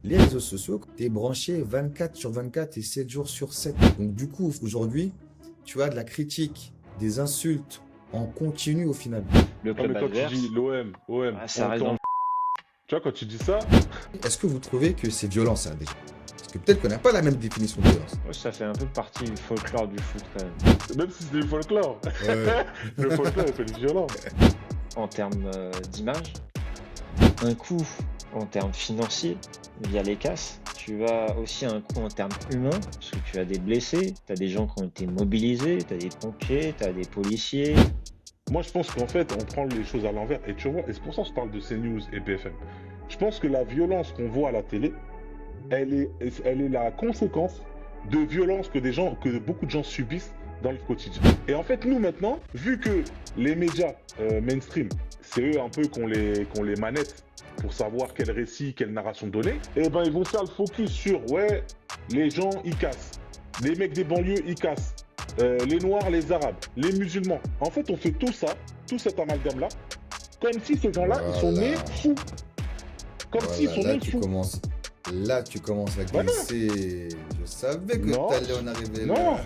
les réseaux sociaux, tu es branché 24 sur 24 et 7 jours sur 7. Donc du coup, aujourd'hui, tu as de la critique, des insultes en continu au final. Le Non, club mais quand tu dis adverse, l'OM, bah, ça on reste dans t'en... le... Tu vois, quand tu dis ça, Est-ce que vous trouvez que c'est violent ça déjà? Parce que peut-être qu'on n'a pas la même définition de violence. Ouais, ça fait un peu partie du folklore du foot quand même. même si c'est du folklore, Ouais. le folklore est plus violent. En termes d'image, un coup en termes financiers via les casses. Tu as aussi un coup en termes humains, parce que tu as des blessés, tu as des gens qui ont été mobilisés, tu as des pompiers, tu as des policiers. Moi, je pense qu'en fait, on prend les choses à l'envers. Et tu vois, et c'est pour ça que je parle de CNews et BFM. Je pense que la violence qu'on voit à la télé, elle est la conséquence de violences que beaucoup de gens subissent dans le quotidien. Et en fait, nous maintenant, vu que les médias mainstream, c'est eux un peu qu'on les manette pour savoir quel récit, quelle narration donner, et ben ils vont faire le focus sur ouais, les gens ils cassent, les mecs des banlieues ils cassent, les noirs, les arabes, les musulmans. En fait, on fait tout ça, tout cet amalgame là, comme si ces gens-là ils sont nés Voilà. fous, comme s'ils Voilà, sont là nés tu fous. commences. Là tu commences à Voilà. glisser. Je savais que Non, t'allais en arriver non, là.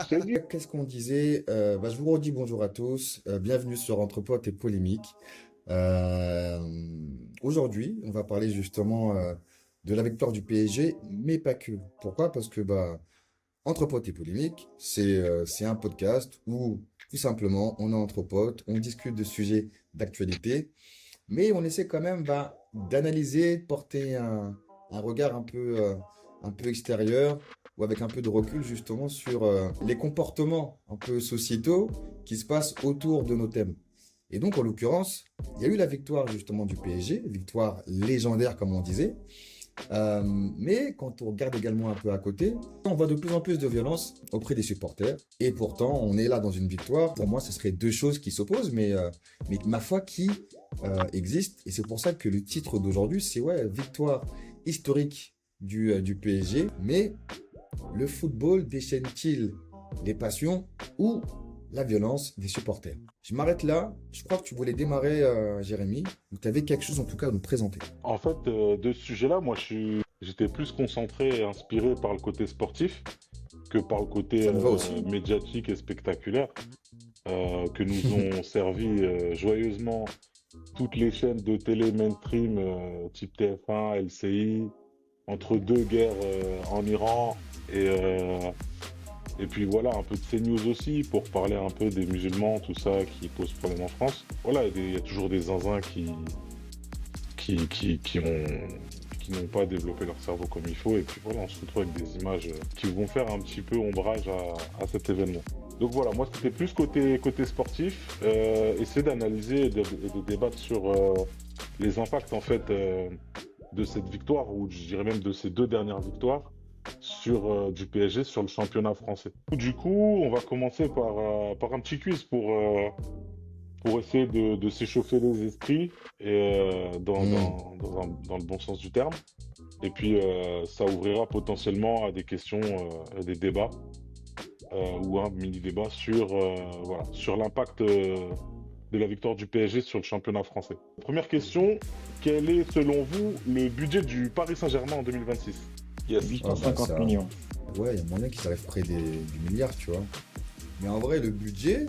je t'ai dit. Qu'est-ce qu'on disait? Je vous redis bonjour à tous. Bienvenue sur Entre potes et polémique. Euh, Aujourd'hui, on va parler justement de la victoire du PSG, mais pas que. Pourquoi? Parce que Entre potes et polémique, c'est un podcast où tout simplement on est entre potes, on discute de sujets d'actualité, mais on essaie quand même d'analyser, de porter un regard un peu extérieur ou avec un peu de recul justement sur les comportements un peu sociétaux qui se passent autour de nos thèmes. Et donc, en l'occurrence, il y a eu la victoire justement du PSG, victoire légendaire comme on disait. Mais quand on regarde également un peu à côté, on voit de plus en plus de violence auprès des supporters. Et pourtant, on est là dans une victoire. Pour moi, ce serait deux choses qui s'opposent, mais ma foi qui existent. Et c'est pour ça que le titre d'aujourd'hui, c'est ouais, victoire historique du PSG. Mais le football déchaîne-t-il les passions ou la violence des supporters? Je m'arrête là. Je crois que tu voulais démarrer, Jérémy. Tu avais quelque chose en tout cas à nous présenter. En fait, de ce sujet-là, j'étais plus concentré et inspiré par le côté sportif que par le côté Ça me va aussi. médiatique et spectaculaire que nous ont servi joyeusement toutes les chaînes de télé mainstream type TF1, LCI, entre deux guerres en Iran et puis voilà, un peu de CNews aussi pour parler un peu des musulmans, tout ça qui pose problème en France. Voilà, il y a toujours des zinzins qui n'ont pas développé leur cerveau comme il faut. Et puis voilà, on se retrouve avec des images qui vont faire un petit peu ombrage à cet événement. Donc voilà, moi c'était plus côté sportif, essayer d'analyser et de débattre sur les impacts en fait de cette victoire, ou je dirais même de ces deux dernières victoires, du PSG sur le championnat français. Du coup, on va commencer par un petit quiz pour essayer de s'échauffer les esprits et Hmm. dans le bon sens du terme. Et puis ça ouvrira potentiellement à des questions, à des débats ou un mini débat voilà, sur l'impact de la victoire du PSG sur le championnat français. Première question, quel est selon vous le budget du Paris Saint-Germain en 2026? Yes. Ah 850 ça. millions. Ouais, il y a moyen qu'ils arrivent près du milliard, tu vois. Mais en vrai, le budget.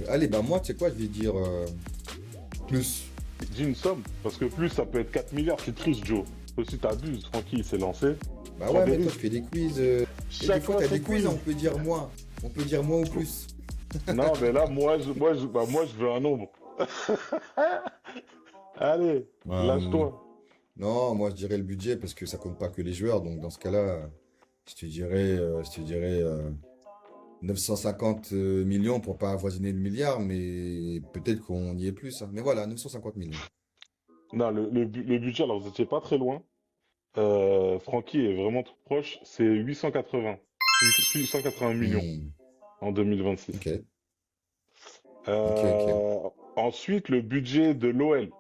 Allez, moi, tu sais quoi, je vais dire plus. Dis une somme, parce que plus ça peut être 4 milliards, c'est triste, Joe. Aussi, t'abuses, tranquille, il s'est lancé. Bah Prends ouais, des mais toi, tu risques. fais des quiz. Et des Chaque fois, fois, tu as c'est des quiz, quiz. on peut dire moins. On peut dire moins ou plus. Non, mais là, moi, je veux un nombre. Allez, Euh, lâche-toi. non, moi, je dirais le budget parce que ça compte pas que les joueurs. Donc, dans ce cas-là, je te dirais 950 millions pour pas avoisiner le milliard, mais peut-être qu'on y est plus, hein. Mais voilà, 950 millions. Non, le budget, alors vous étiez pas très loin. Francky est vraiment trop proche. C'est 880 millions Hmm. en 2026. Ok, ok. Euh, Ensuite, le budget de l'OL.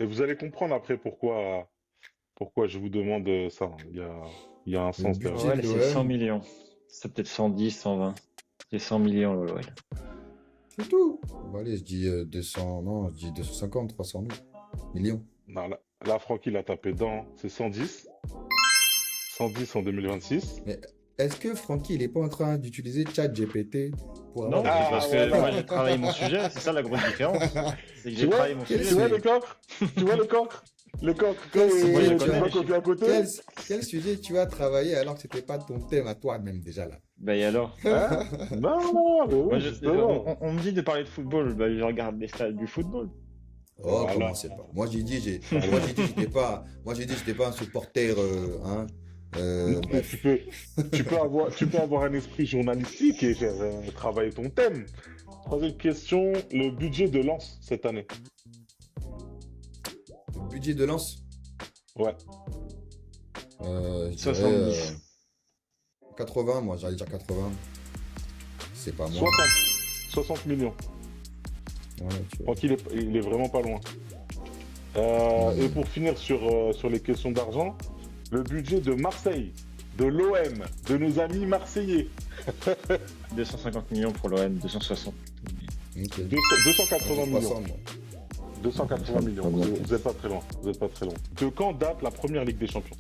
Et vous allez comprendre après pourquoi je vous demande ça, hein. Il y a un Le sens derrière. budget de Ouais, c'est 100 l'OM, millions. C'est peut-être 110, 120. C'est 100 millions, l'OL. c'est tout. Bon, allez, je dis 200, non, je dis 250, 300 millions. Non, Là, Francky l'a tapé dedans. C'est 110. 110 en 2026. Mais est-ce que Francky, il est pas en train d'utiliser ChatGPT pour avoir Non, des c'est Ah, parce réponses? que voilà. moi j'ai travaillé mon sujet, c'est ça la grosse différence. C'est que Tu j'ai vois, travaillé mon Quel tu sujet. vois sujet? le cancre? Tu vois le cancre? Le cancre, quand Quel Moi je sujet tu tu connais vas as, les copier chiffres. à côté? quel sujet tu as travaillé alors que c'était pas ton thème à toi même déjà là? Bah et alors? Hein? Non, mais Moi oui, justement. on me dit de parler de football, bah je regarde les stades du football. Oh, Voilà. commencez pas. Moi Voilà. j'ai dit j'étais pas un supporter, hein. Non, mais Bref. tu peux avoir un esprit journalistique et faire travailler ton thème. Troisième question, le budget de Lens cette année. Le budget de Lens, Ouais. je dirais 70. 80, moi j'allais dire 80. C'est pas moi. 60. 60 millions. Ouais, tu Je vois. crois il est vraiment pas loin. Et pour finir sur les questions d'argent, le budget de Marseille, de l'OM, de nos amis marseillais, 250 millions pour l'OM, 260. Ok. 280 J'ai millions. 300, moi. 280 millions. Vous êtes pas très loin. Vous êtes pas très loin. De quand date la première Ligue des Champions?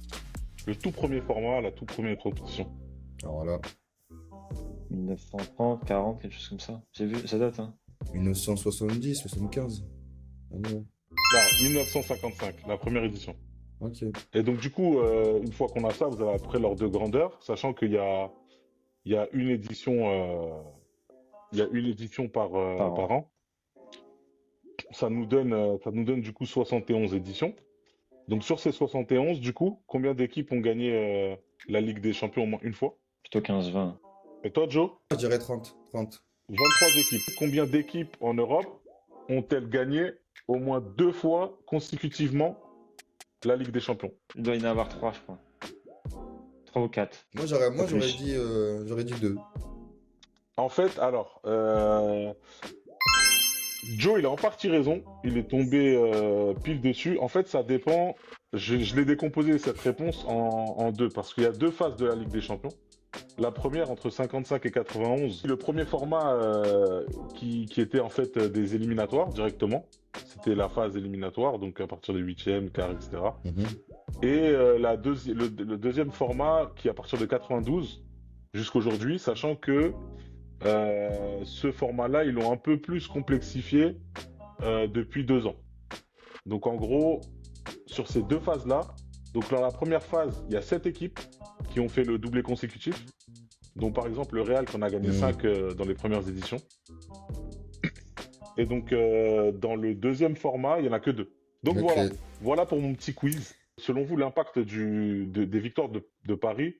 Le tout premier format, la toute première compétition. Alors là, 1930, 40, quelque chose comme ça. J'ai vu, ça date, hein. 1970, 75. Ah ouais. Non, 1955, la première édition. Ok. Et donc du coup, une fois qu'on a ça, vous avez après l'ordre de grandeur, sachant il y a une édition, Par par an. an. Ça nous donne du coup 71 éditions. Donc sur ces 71, du coup, combien d'équipes ont gagné la Ligue des Champions au moins une fois? Plutôt 15-20. Et toi, Joe? Je dirais 30. 30. 23 équipes. Combien d'équipes en Europe ont-elles gagné au moins 2 fois consécutivement la Ligue des Champions? Il doit y en avoir 3, je crois. 3 ou 4. Moi Pas j'aurais dit 2. En fait, alors, Joe, il a en partie raison. Il est tombé pile dessus. En fait, ça dépend. Je l'ai décomposé cette réponse en deux parce qu'il y a 2 phases de la Ligue des Champions. La première entre 55 et 91. Le premier format qui était en fait des éliminatoires directement. C'était la phase éliminatoire, donc à partir des huitièmes, quarts, etc. Et le deuxième format qui est à partir de 92 jusqu'aujourd'hui, sachant que ce format-là, ils l'ont un peu plus complexifié depuis 2 ans. Donc en gros, sur ces 2 phases-là, donc dans la première phase, il y a 7 équipes qui ont fait le doublé consécutif, dont par exemple le Real qui en a gagné 5 dans les premières éditions. Et donc dans le deuxième format, il n'y en a que 2. Donc Ok. voilà pour mon petit quiz. Selon vous, l'impact des victoires de Paris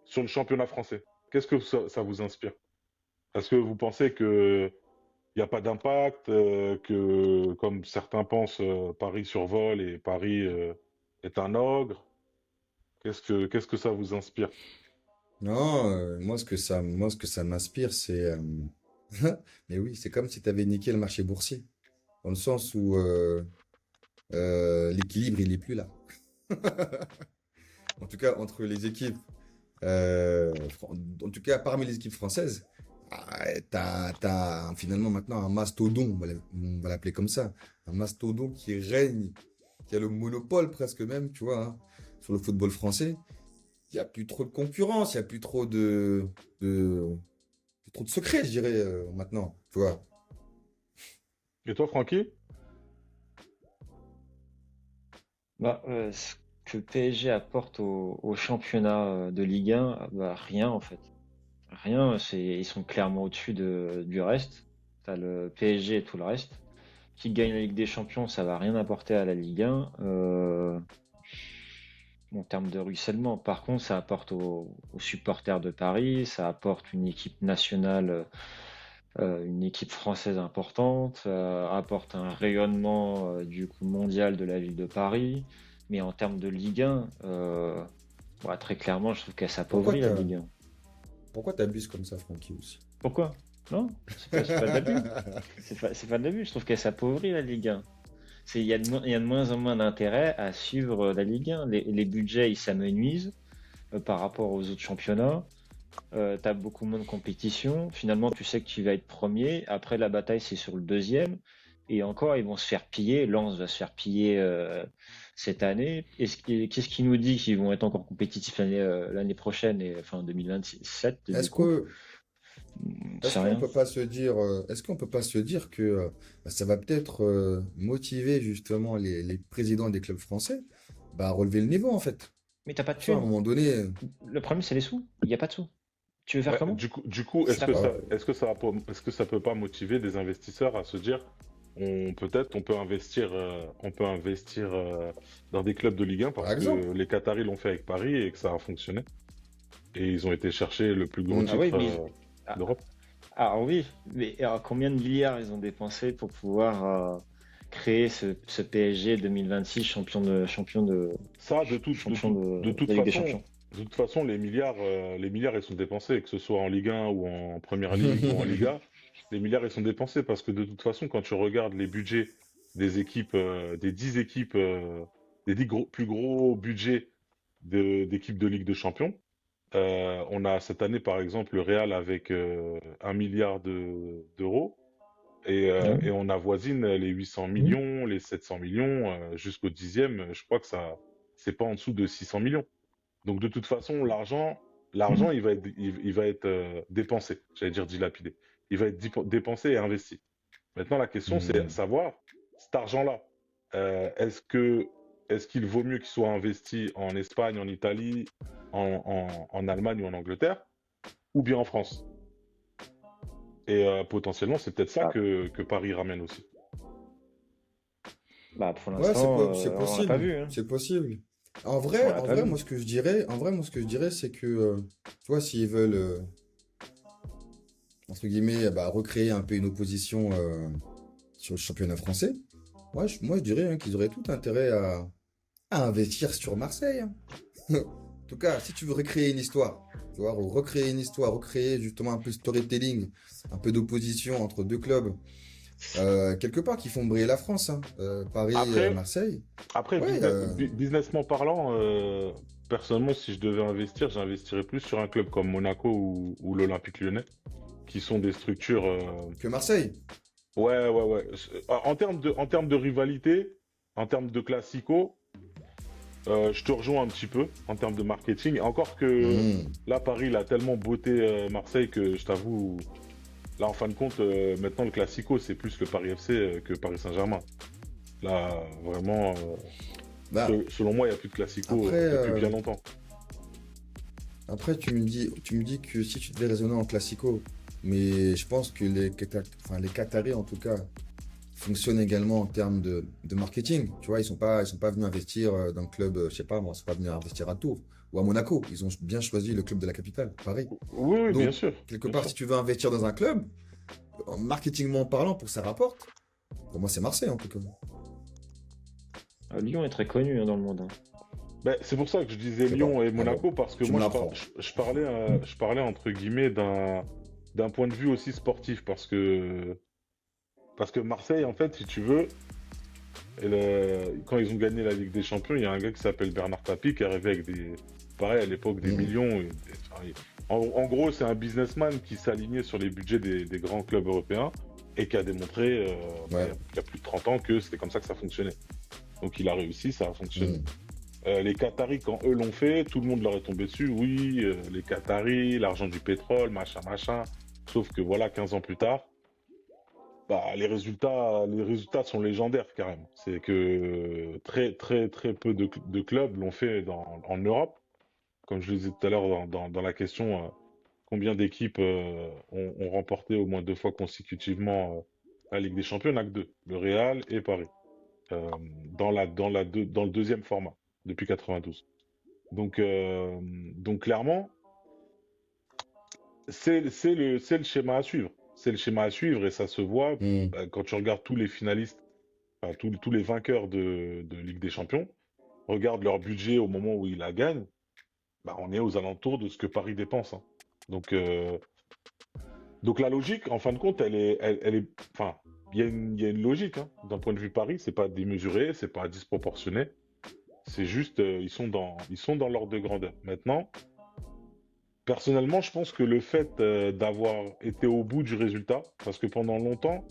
sur le championnat français, qu'est-ce que ça vous inspire? Est-ce que vous pensez que il n'y a pas d'impact, que comme certains pensent, Paris survole et Paris est un ogre? Qu'est-ce que ça vous inspire? Non, moi ce que ça m'inspire, c'est mais oui, c'est comme si tu avais niqué le marché boursier, dans le sens où l'équilibre il est plus là. En tout cas entre les équipes, en tout cas parmi les équipes françaises, t'as finalement maintenant un mastodon, on va l'appeler comme ça, un mastodon qui règne, qui a le monopole presque même, tu vois, hein, sur le football français. Il n'y a plus trop de concurrence, il n'y a plus trop plus trop de secrets, je dirais, maintenant, tu vois. Et toi, Francky? Bah, ce que le PSG apporte au championnat de Ligue 1, bah, rien en fait. Rien, ils sont clairement au-dessus du reste. T'as le PSG et tout le reste. Qui gagne la Ligue des Champions, ça va rien apporter à la Ligue 1. En termes de ruissellement, par contre, ça apporte aux supporters de Paris, ça apporte une équipe nationale, une équipe française importante, ça apporte un rayonnement du coup mondial de la ville de Paris. Mais en termes de Ligue 1, ouais, très clairement, je trouve qu'elle s'appauvrit la Ligue 1. Pourquoi t'abuses comme ça, Francky, aussi? Pourquoi? Non, c'est pas de l'abus. C'est pas de l'abus, je trouve qu'elle s'appauvrit la Ligue 1. Il y a de moins en moins d'intérêt à suivre la Ligue 1. Les budgets, ils s'amenuisent par rapport aux autres championnats. T'as beaucoup moins de compétition. Finalement, tu sais que tu vas être premier. Après, la bataille, c'est sur le deuxième. Et encore, ils vont se faire piller. Lens va se faire piller cette année. Qu'est-ce qui nous dit qu'ils vont être encore compétitifs l'année prochaine et enfin 2027 du Est-ce coup? que C'est rien. est-ce qu'on peut pas se dire que bah, ça va peut-être motiver justement les présidents des clubs français bah, à relever le niveau en fait. Mais t'as pas de Tu vois, à un thunes. moment donné, Le problème, c'est les sous. Il n'y a pas de sous. Tu veux faire Ouais, comment? du coup, Si t'as pas- est-ce que ça peut pas motiver des investisseurs à se dire, peut-être on peut investir dans des clubs de Ligue 1 par parce exemple. que les Qataris l'ont fait avec Paris et que ça a fonctionné. Et ils ont été chercher le plus gros Mm. Ah oui, titre mais ah, d'Europe. oui, mais alors, combien de milliards ils ont dépensé pour pouvoir créer ce PSG 2026 Ça, champion de toute de Ligue des façon, Champions? les milliards, ils sont dépensés, que ce soit en Ligue 1 ou en Première Ligue ou en Liga, les milliards, ils sont dépensés parce que de toute façon, quand tu regardes les budgets des équipes, des 10 équipes, des 10 plus gros budgets d'équipes de Ligue de Champions, on a cette année, par exemple, le Real avec 1 milliard d'euros. Et Ouais. on avoisine les 800 millions, les 700 millions, jusqu'au dixième, je crois que ça, c'est pas en dessous de 600 millions. Donc de toute façon, l'argent, il va être dépensé, j'allais dire dilapidé. Il va être dépensé et investi. Maintenant, la question, c'est Mm. savoir, cet argent-là, est-ce qu'il vaut mieux qu'il soit investi en Espagne, en Italie, en Allemagne ou en Angleterre, ou bien en France? Et potentiellement, c'est peut-être ça Ah, que Paris ramène aussi. bah, pour Ouais, l'instant, c'est on l'a pas possible, vu, hein. c'est possible. On l'a En pas vrai, vu. moi ce que je dirais, c'est que, tu vois, s'ils veulent entre guillemets, bah, recréer un peu une opposition sur le championnat français, moi, je dirais hein, qu'ils auraient tout intérêt à investir sur Marseille, hein. En tout cas, si tu veux recréer une histoire, tu vois, recréer une histoire, recréer justement un peu de storytelling, un peu d'opposition entre deux clubs, quelque part qui font briller la France, hein, Paris, Après, Marseille. après, Ouais, businessment parlant, personnellement, si je devais investir, j'investirais plus sur un club comme Monaco ou l'Olympique Lyonnais, qui sont des structures. que Marseille. Ouais, ouais, ouais. En termes de rivalité, en termes de classico, je te rejoins un petit peu en termes de marketing. Encore que Hmm. là, Paris, il a tellement botté Marseille que je t'avoue, là, en fin de compte, maintenant, le classico, c'est plus le Paris FC que Paris Saint-Germain. Là, vraiment, Bah, selon moi, il n'y a plus de classico après, depuis bien longtemps. après, tu me dis que si tu devais raisonner en classico, mais je pense que enfin, les Qataris, en tout cas, fonctionnent également en termes de marketing. Tu vois, ils sont pas venus investir dans le club, je sais pas, moi, ils sont pas venus investir à Tours ou à Monaco. Ils ont bien choisi le club de la capitale, Paris. Oui, oui, bien Donc, sûr, quelque bien part, sûr. si tu veux investir dans un club, en marketingment parlant, pour que ça rapporte, pour moi, c'est Marseille, en tout cas. Lyon est très connu hein, dans le monde, hein. Ben, c'est pour ça que je disais Je sais pas. Lyon et Alors, Monaco, parce que tu me moi, l'apprends. je parlais entre guillemets d'un point de vue aussi sportif, parce que Marseille, en fait, si tu veux, quand ils ont gagné la Ligue des Champions, il y a un gars qui s'appelle Bernard Tapie qui est arrivé avec pareil à l'époque, des Hmm. millions. Enfin, en gros, c'est un businessman qui s'alignait sur les budgets des grands clubs européens et qui a démontré, Ouais. il y a plus de 30 ans que c'était comme ça que ça fonctionnait. Donc il a réussi, ça a fonctionné. Hmm. Les Qataris, quand eux l'ont fait, tout le monde leur est tombé dessus. Oui, les Qataris, l'argent du pétrole, machin, machin. Sauf que voilà, 15 ans plus tard, bah, les résultats sont légendaires carrément. C'est que très, très, très peu de clubs l'ont fait en Europe. Comme je le disais tout à l'heure dans la question, combien d'équipes ont remporté au moins 2 fois consécutivement la Ligue des Champions? Il n'y en a que deux, le Real et Paris, dans le deuxième format, depuis 92. Donc clairement, c'est le schéma à suivre. C'est le schéma à suivre et ça se voit Hmm. quand tu regardes tous les finalistes, enfin, tous les vainqueurs de Ligue des Champions, regarde leur budget au moment où ils la gagnent, bah, on est aux alentours de ce que Paris dépense, hein. Donc, euh, donc la logique, en fin de compte, enfin, il y a une logique, hein. D'un point de vue Paris, c'est pas démesuré, c'est pas disproportionné, c'est juste, ils sont dans l'ordre de grandeur. Maintenant, personnellement, je pense que le fait d'avoir été au bout du résultat, parce que pendant longtemps,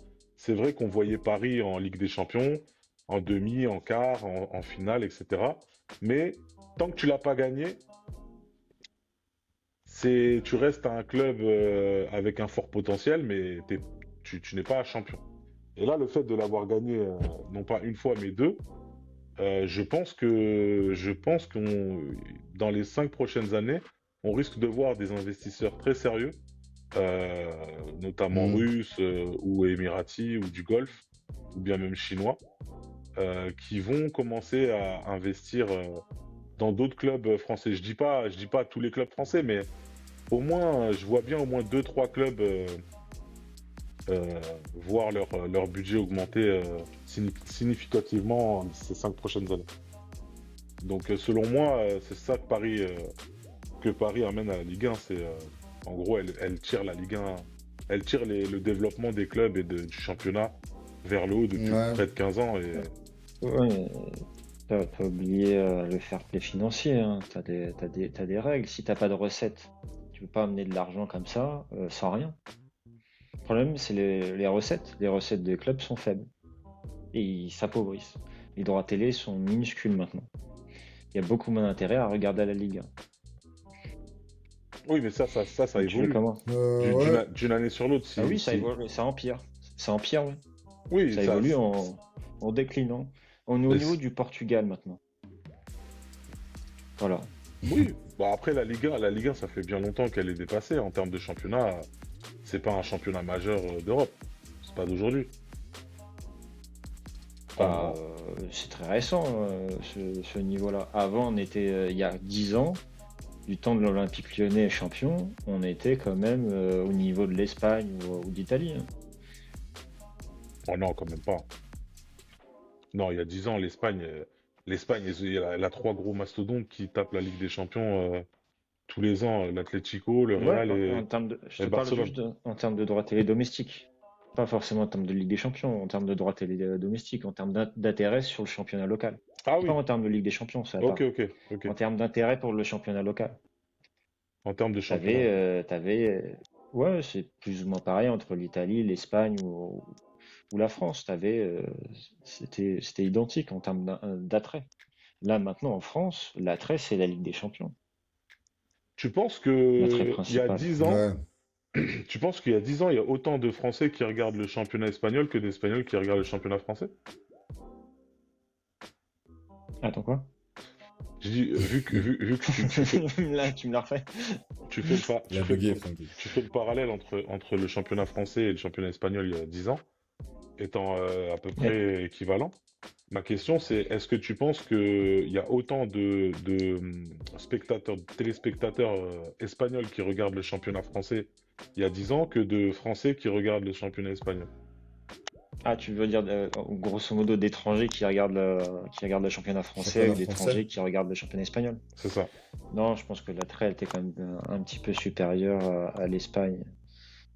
c'est vrai qu'on voyait Paris en Ligue des Champions, en demi, en quart, en finale, etc. Mais tant que tu l'as pas gagné, tu restes un club avec un fort potentiel, mais tu n'es pas champion. Et là, le fait de l'avoir gagné, non pas une fois, mais deux, je pense qu'on, dans les 5 prochaines années, on risque de voir des investisseurs très sérieux, euh, notamment Hmm. russes ou émiratis ou du Golfe, ou bien même chinois, qui vont commencer à investir dans d'autres clubs français. Je dis pas tous les clubs français, mais au moins, je vois bien au moins deux, trois clubs voir leur budget augmenter significativement ces 5 prochaines années. Donc, selon moi, c'est ça que Paris amène à la Ligue 1. En gros, elle tire la Ligue 1, elle tire le développement des clubs et du championnat vers le haut depuis Ouais. près de 15 ans. Et Ouais, mais t'as oublié le fair play financier, hein. T'as des règles. Si t'as pas de recettes, tu peux pas amener de l'argent comme ça, sans rien. Le problème, c'est les recettes. Les recettes des clubs sont faibles et ils s'appauvrissent. Les droits télé sont minuscules maintenant. Il y a beaucoup moins d'intérêt à regarder la Ligue 1. oui, mais ça Donc, tu fais évolue comment? Ouais. d'une année sur l'autre. Ah oui, ça évolue, ça empire. Ça empire, oui. Oui, Ça évolue en déclinant. On est au niveau du Portugal maintenant. Voilà. oui. Bon, après la Ligue 1, ça fait bien longtemps qu'elle est dépassée en termes de championnat. C'est pas un championnat majeur d'Europe. C'est pas d'aujourd'hui. Bah, Enfin, c'est très récent, ce niveau-là. Avant, on était, il y a 10 ans, du temps de l'Olympique Lyonnais champion, on était quand même au niveau de l'Espagne ou d'Italie, hein. oh non, quand même pas. Non, il y a 10 ans, l'Espagne, elle a trois gros mastodontes qui tapent la Ligue des Champions tous les ans, l'Atlético, le Ouais, Real en termes de, je et te parle Barcelone. juste en termes de droits télé domestiques. Pas forcément en termes de Ligue des Champions, en termes de droits télé domestiques, en termes d'intérêt sur le championnat local. Ah Pas oui, en termes de Ligue des Champions, ça ok, part. ok. En termes d'intérêt pour le championnat local. En termes de championnat. T'avais, ouais, c'est plus ou moins pareil entre l'Italie, l'Espagne ou la France. C'était identique en termes d'attrait. Là, maintenant, en France, l'attrait, c'est la Ligue des Champions. Tu penses L'attrait que il y a principal. 10 ans, Ouais. tu penses qu'il y a 10 ans, il y a autant de Français qui regardent le championnat espagnol que d'Espagnols qui regardent le championnat français? Attends, quoi? Je dis, vu que Là, tu me l'as refait. tu fais le, pa- Il a bugué, Francky. tu fais le parallèle entre le championnat français et le championnat espagnol il y a 10 ans, étant à peu Ouais. près équivalent. Ma question, c'est est-ce que tu penses qu'il y a autant de téléspectateurs espagnols qui regardent le championnat français il y a 10 ans que de Français qui regardent le championnat espagnol? Ah, tu veux dire, grosso modo, d'étrangers qui regardent le championnat français Championnat ou français. d'étrangers qui regardent le championnat espagnol? C'est ça. Non, je pense que l'attrait était quand même un petit peu supérieur à l'Espagne,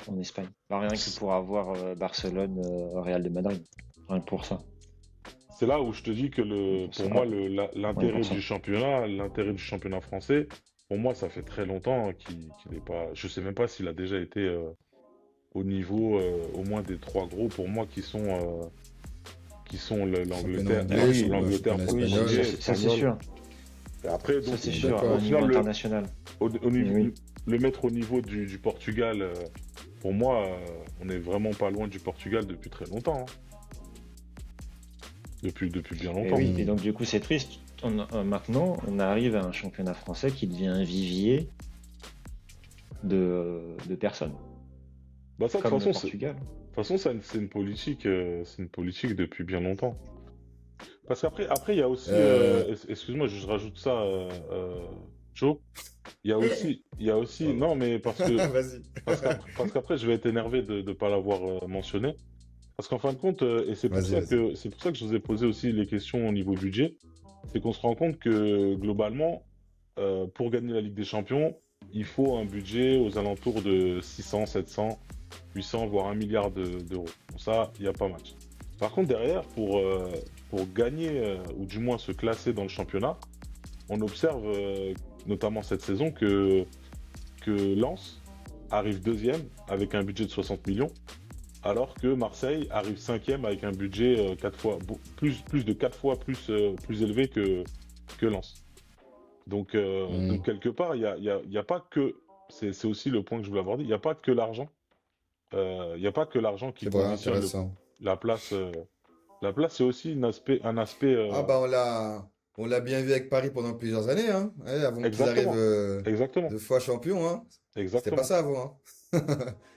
en Espagne. Bah, rien que pour avoir Barcelone, Real de Madrid. Rien que pour ça. C'est là où je te dis que pour moi, Ouais, pour ça. l'intérêt du championnat français, pour moi, ça fait très longtemps qu'il n'est pas. Je sais même pas s'il a déjà été au niveau au moins des trois gros pour moi qui sont Championnat l'Angleterre, anglais, l'Angleterre, championnat portugais, espagnol. Ça, c'est espagnol. sûr. Et après, Ça, donc, c'est sûr, d'accord. au au niveau final, international. au niveau, Oui. le mettre au niveau du Portugal, pour moi, on est vraiment pas loin du Portugal depuis très longtemps, hein. Depuis bien Et longtemps. oui, et donc du coup, c'est triste. Maintenant, on arrive à un championnat français qui devient un vivier de personnes, Bah ça, de comme toute le façon, Portugal. de toute façon, c'est une politique depuis bien longtemps. Parce qu'après, il y a aussi, excuse-moi, je rajoute ça, Joe. Il y a aussi, Pardon. non, mais Vas-y. parce qu'après, je vais être énervé de ne pas l'avoir mentionné. Parce qu'en fin de compte, et c'est pour Vas-y, ça vas-y. c'est pour ça que je vous ai posé aussi les questions au niveau budget, c'est qu'on se rend compte que globalement, pour gagner la Ligue des Champions, il faut un budget aux alentours de 600, 700, 800, voire 1 milliard d'euros. Bon, ça, il n'y a pas match. Par contre, derrière, pour gagner, ou du moins se classer dans le championnat, on observe, notamment cette saison, que Lens arrive deuxième avec un budget de 60 millions, alors que Marseille arrive cinquième avec un budget plus de 4 fois plus élevé que Lens. Donc quelque part, il y a pas que, c'est aussi le point que je voulais aborder, il n'y a pas que l'argent. Il n'y a pas que l'argent qui C'est vrai, conditionne intéressant. la place. La place, c'est aussi un aspect Ah bah on l'a bien vu avec Paris pendant plusieurs années, hein, ouais, avant qu'ils arrivent exactement, exactement, 2 fois champions, hein. C'était pas exactement. ça avant, hein.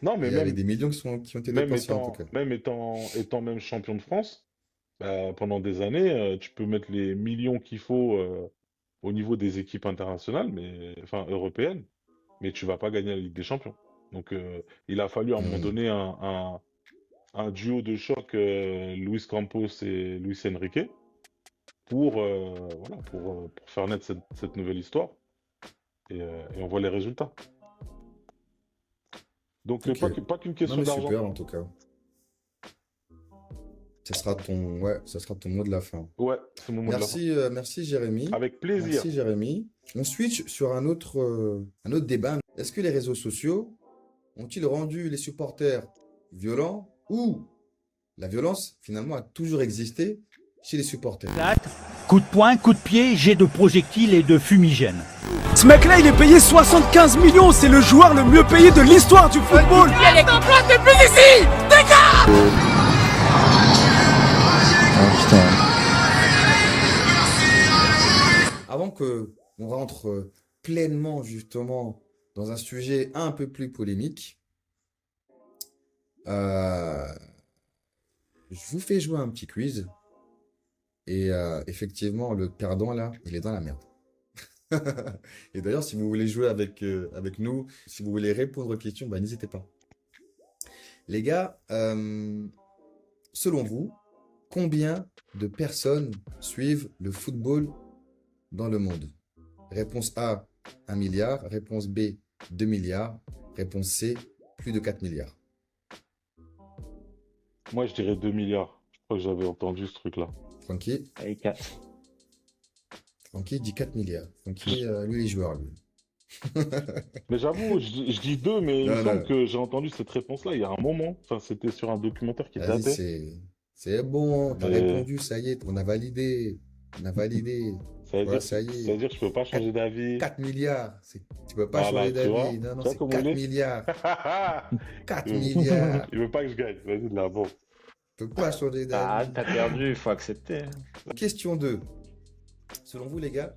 Non, Il mais y avait des millions qui ont été même dépensés en tout étant, cas. même étant même champion de France, bah, pendant des années, tu peux mettre les millions qu'il faut au niveau des équipes internationales, enfin européennes, mais tu vas pas gagner la Ligue des Champions. Donc, il a fallu à un moment Hmm. donné un duo de choc, Luis Campos et Luis Enrique, pour faire naître cette nouvelle histoire. Et on voit les résultats. Donc, Ok. pas qu'une Non question mais d'argent. super en tout cas. Ça sera ton mot de la fin. Ouais, c'est mon mot de la fin. Merci Jérémy. Avec plaisir. Merci Jérémy. On switch sur un autre débat. Est-ce que les réseaux sociaux ont-ils rendu les supporters violents ou la violence finalement a toujours existé chez les supporters? Coup de poing, coup de pied, jet de projectiles et de fumigène. Ce mec-là, il est payé 75 millions. C'est le joueur le mieux payé de l'histoire du football. Avant que on rentre pleinement justement dans un sujet un peu plus polémique, euh, je vous fais jouer un petit quiz. Et effectivement, le perdant là, il est dans la merde. Et d'ailleurs, si vous voulez jouer avec nous, si vous voulez répondre aux questions, bah, n'hésitez pas. Les gars, selon vous, combien de personnes suivent le football dans le monde? Réponse A, 1 milliard. Réponse B, 2 milliards. Réponse C, plus de 4 milliards. Moi, je dirais 2 milliards. Je crois que j'avais entendu ce truc-là. Francky, Avec 4. Francky dit 4 milliards. Francky, lui, il est joueur, lui. Mais j'avoue, je dis 2, mais il me Non, semble non. que j'ai entendu cette réponse-là il y a un moment. Enfin, c'était sur un documentaire qui Vas-y, datait. c'est bon, t'as Mais répondu, ça y est, on a validé. On a validé. ça veut Voilà, dire, ça y ça veut est. dire que je peux pas changer 4, d'avis. 4 milliards. Tu peux pas Voilà, changer tu vois. d'avis. Non, non, Tu vois c'est comment 4 il est? milliards. 4 Il veut, milliards. il veut pas que je gagne. Vas-y, de là, bon. Tu peux pas changer Ah, d'avis. t'as perdu, il faut accepter. Question 2. Selon vous, les gars,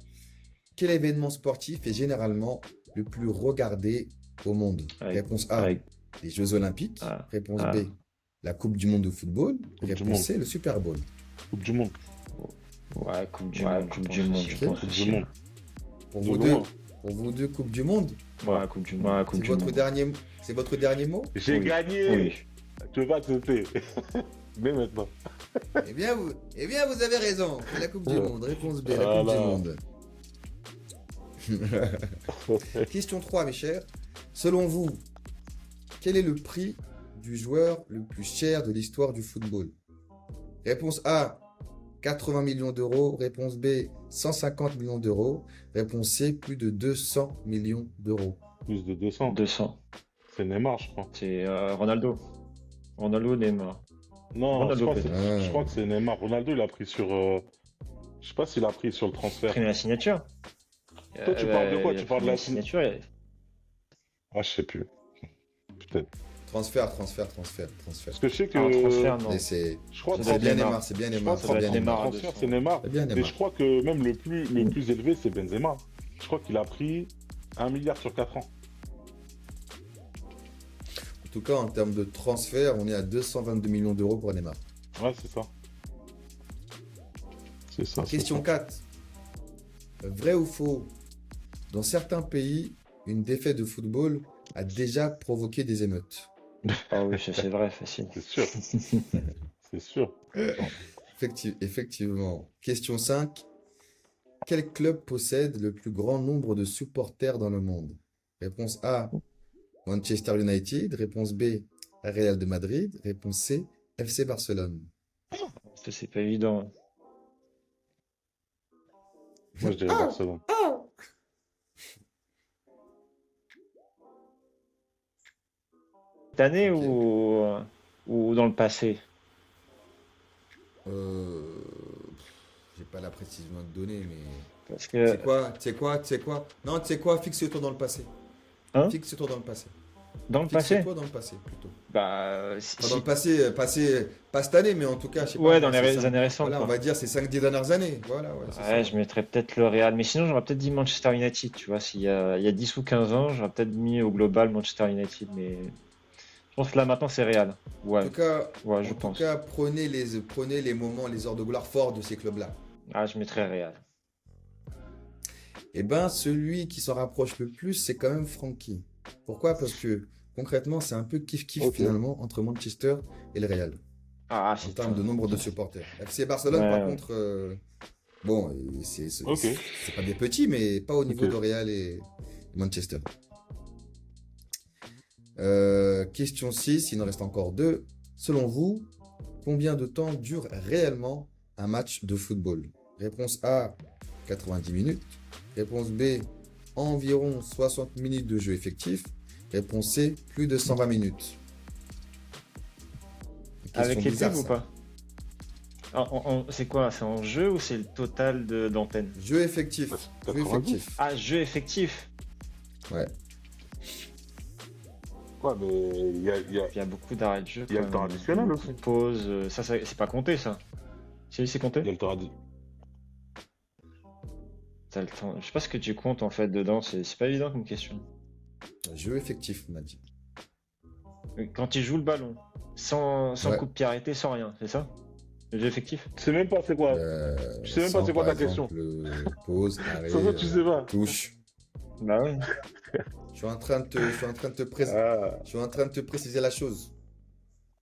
quel événement sportif est généralement le plus regardé au monde? Avec- Réponse A, avec- les Jeux Olympiques. Ah, Réponse ah. B, la Coupe du Monde de football. du Réponse Monde. C, le Super Bowl. Coupe du monde. Ouais, Coupe du Ouais, Monde, Coupe je du pense Monde, aussi. je pense Coupe aussi. du monde. Pour De vous deux, loin. Coupe du Monde. Ouais, Coupe du Monde. Ouais, Coupe C'est du votre Monde. dernier mot? J'ai Oui. gagné. Oui. Tu veux pas accepter. Mais maintenant. Eh bien, vous avez raison. C'est la Coupe du Monde. Réponse B, la Coupe du Voilà. Monde. Question 3, mes chers. Selon vous, quel est le prix du joueur le plus cher de l'histoire du football? Réponse A, 80 millions d'euros. Réponse B, 150 millions d'euros. Réponse C, plus de 200 millions d'euros. Plus de 200. 200. C'est Neymar, je crois. C'est Ronaldo. Ronaldo, Neymar. Non, Ronaldo, je crois, peut-être. je crois que c'est Neymar. Ronaldo, il a pris sur. Je sais pas s'il a pris sur le transfert. Pris la signature. Toi, tu parles de quoi? Il a Tu parles pris de la signature. Ah, je sais plus. Peut-être. Transfert. Parce que je sais que. Un transfert, non. Et c'est Je crois que Ça doit c'est bien être Neymar. Neymar, c'est bien je Neymar, crois c'est que bien le Neymar. Neymar. transfert, c'est Neymar. C'est bien Et Neymar. je crois que même le plus élevé, c'est Benzema. Je crois qu'il a pris 1 milliard sur 4 ans. En tout cas, en termes de transfert, on est à 222 millions d'euros pour Neymar. Ouais, c'est ça. C'est ça. c'est Question ça. 4. Vrai ou faux? Dans certains pays, une défaite de football a déjà provoqué des émeutes. Ah oui, ça, c'est vrai, facile. C'est sûr. C'est sûr. Effectivement. Question 5. Quel club possède le plus grand nombre de supporters dans le monde? Réponse A, Manchester United. Réponse B, Real de Madrid. Réponse C, FC Barcelone. Ça, c'est pas évident. Moi, je dirais Barcelone. Cette année ou. ou dans le passé? Euh, j'ai pas la précision à te donner, mais Parce tu que, sais quoi, tu sais quoi, tu sais quoi? Non, tu sais quoi, fixe-toi dans le passé. hein, Fixe-toi dans le passé. dans le passé, Fixe-toi dans le passé, plutôt. bah, Enfin, dans le passé, pas cette année, mais en tout cas, je sais pas ouais, dans moi, c'est les 5. années récentes, Voilà, on quoi. va dire ces 5-10 dernières années. Voilà, ouais, c'est ça. Ouais, je mettrais peut-être le Real, mais sinon, j'aurais peut-être dit Manchester United, tu vois, il y a 10 ou 15 ans, j'aurais peut-être mis au global Manchester United, mais je pense que là, maintenant, c'est Real. En Ouais, tout cas, ouais, je pense. prenez les moments, les heures de gloire forts de ces clubs-là. Ah, je mettrais Real. Eh ben, celui qui s'en rapproche le plus, c'est quand même Frankie. Pourquoi? Parce que concrètement, c'est un peu kiff-kiff Ok. finalement entre Manchester et le Real Ah, en c'est termes de nombre de supporters. FC Barcelone, Ouais, par ouais. contre, bon, Ok. c'est pas des petits, mais pas au niveau Ok. de Real et Manchester. Question 6, il en reste encore deux. Selon vous, combien de temps dure réellement un match de football? Réponse A, 90 minutes. Réponse B, environ 60 minutes de jeu effectif. Réponse C, plus de 120 minutes. Une question Avec les bizarre, pubs ou ça. pas? C'est quoi? C'est en jeu ou c'est le total d'antenne? Jeu effectif. Bah, c'est Jeu 90. effectif. Ah, jeu effectif. Ouais. Ouais, mais Il y a beaucoup d'arrêts de jeu il y a quand le temps même. additionnel Beaucoup aussi. de pauses. C'est pas compté, ça. Si, c'est compté? Il y a le temps additionnel. T'as le temps. Je sais pas ce que tu comptes en fait dedans. C'est pas évident comme question. Jeu effectif, on a dit. Quand il joue le ballon, sans Ouais. coup de pied arrêté, sans rien, c'est ça? Le jeu effectif? Tu sais même pas c'est quoi. Tu sais même pas Sans, c'est quoi par ta question. exemple, pause, arrêt, Sans ça, tu sais pas. touche. Bah oui. Je suis en train de Ah. je suis en train de te préciser la chose.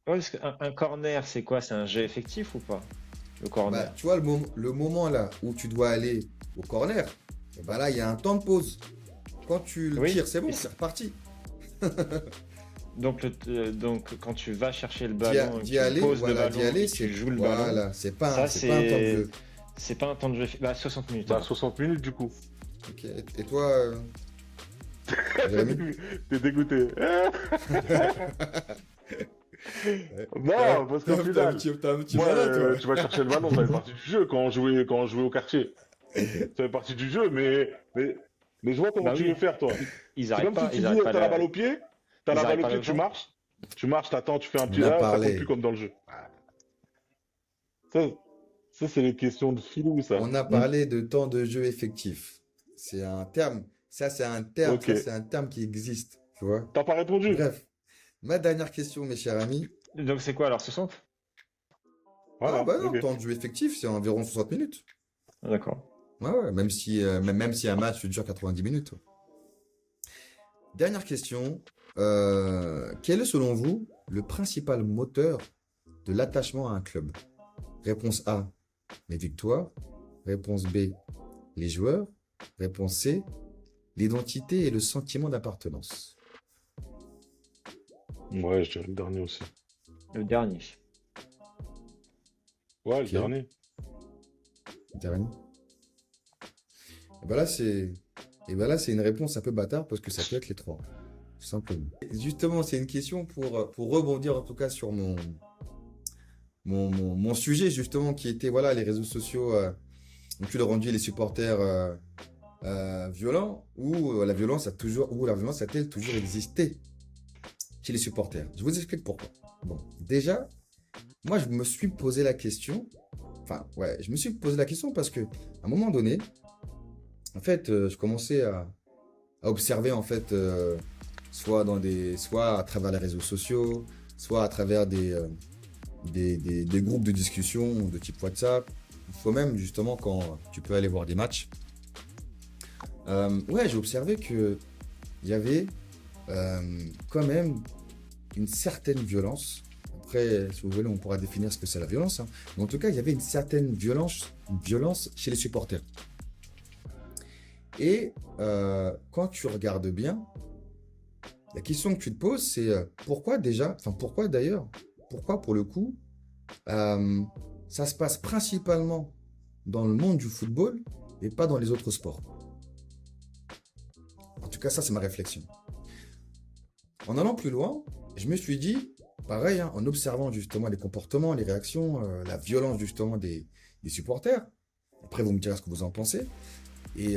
Ouais, parce qu'un corner, c'est quoi? C'est un jeu effectif ou pas? Le Bah, corner. tu vois, le moment là où tu dois aller au corner, et bah là, il y a un temps de pause. Quand tu le Oui. tires, c'est bon, Et c'est reparti. Donc quand tu vas chercher le D'y ballon, d'y tu aller, poses voilà, le ballon d'y aller, et tu joues le voilà, ballon, ça c'est pas un temps de jeu. c'est pas un temps de jeu. Bah 60 minutes. Bah, alors. 60 minutes du coup. Ok. Et toi, Jérémy? T'es dégoûté. Non, parce qu'au final, T'es un petit moi, malin, toi. tu vas chercher le ballon, ça fait partie du jeu quand on jouait au quartier. Ça fait partie du jeu, mais je vois comment Bah tu oui. veux faire, toi. Ils C'est arrêtent comme pas, si tu ils dis, arrêtent pas t'as la balle de- au pied, ils arrêtent pas le tu marches, t'attends, tu fais un On petit a là, ça parlé. compte plus comme dans le jeu. Ça, ça c'est les questions de filou, ça. On a parlé de temps de jeu effectif. C'est un terme. Ok. Ça, c'est un terme qui existe. Tu vois? T'as pas répondu? Bref. Ma dernière question, mes chers amis. Donc c'est quoi alors 60? Voilà, Ah bah non, ok. temps de jeu effectif, c'est environ 60 minutes. Ah, d'accord. Ouais, même si un match dure 90 minutes. Dernière question. Quel est selon vous le principal moteur de l'attachement à un club? Réponse A, les victoires. Réponse B, les joueurs. Réponse C, l'identité et le sentiment d'appartenance. Ouais, je dirais le dernier aussi. Le dernier. Ouais, le Ok. dernier. Dernier. Et ben là, c'est une réponse un peu bâtard parce que ça peut être les trois. Tout simplement. Justement, c'est une question pour rebondir en tout cas sur mon sujet justement qui était voilà les réseaux sociaux ont-ils rendu les supporters violents ou la violence a-t-elle toujours existé chez les supporters? Je vous explique pourquoi. Bon, déjà, moi je me suis posé la question. Enfin, ouais, je me suis posé la question parce que à un moment donné, en fait, je commençais à observer en fait soit à travers les réseaux sociaux, soit à travers des groupes de discussion de type WhatsApp, soit même justement quand tu peux aller voir des matchs. Ouais, j'ai observé que il y avait quand même une certaine violence. Après, si vous voulez, on pourra définir ce que c'est la violence, hein. Mais en tout cas, il y avait une certaine violence chez les supporters. Et quand tu regardes bien, la question que tu te poses, c'est pourquoi déjà, enfin pourquoi d'ailleurs, pourquoi pour le coup, ça se passe principalement dans le monde du football et pas dans les autres sports. En tout cas, ça c'est ma réflexion. En allant plus loin, je me suis dit, pareil, hein, en observant justement les comportements, les réactions, la violence justement des supporters. Après, vous me direz ce que vous en pensez. Et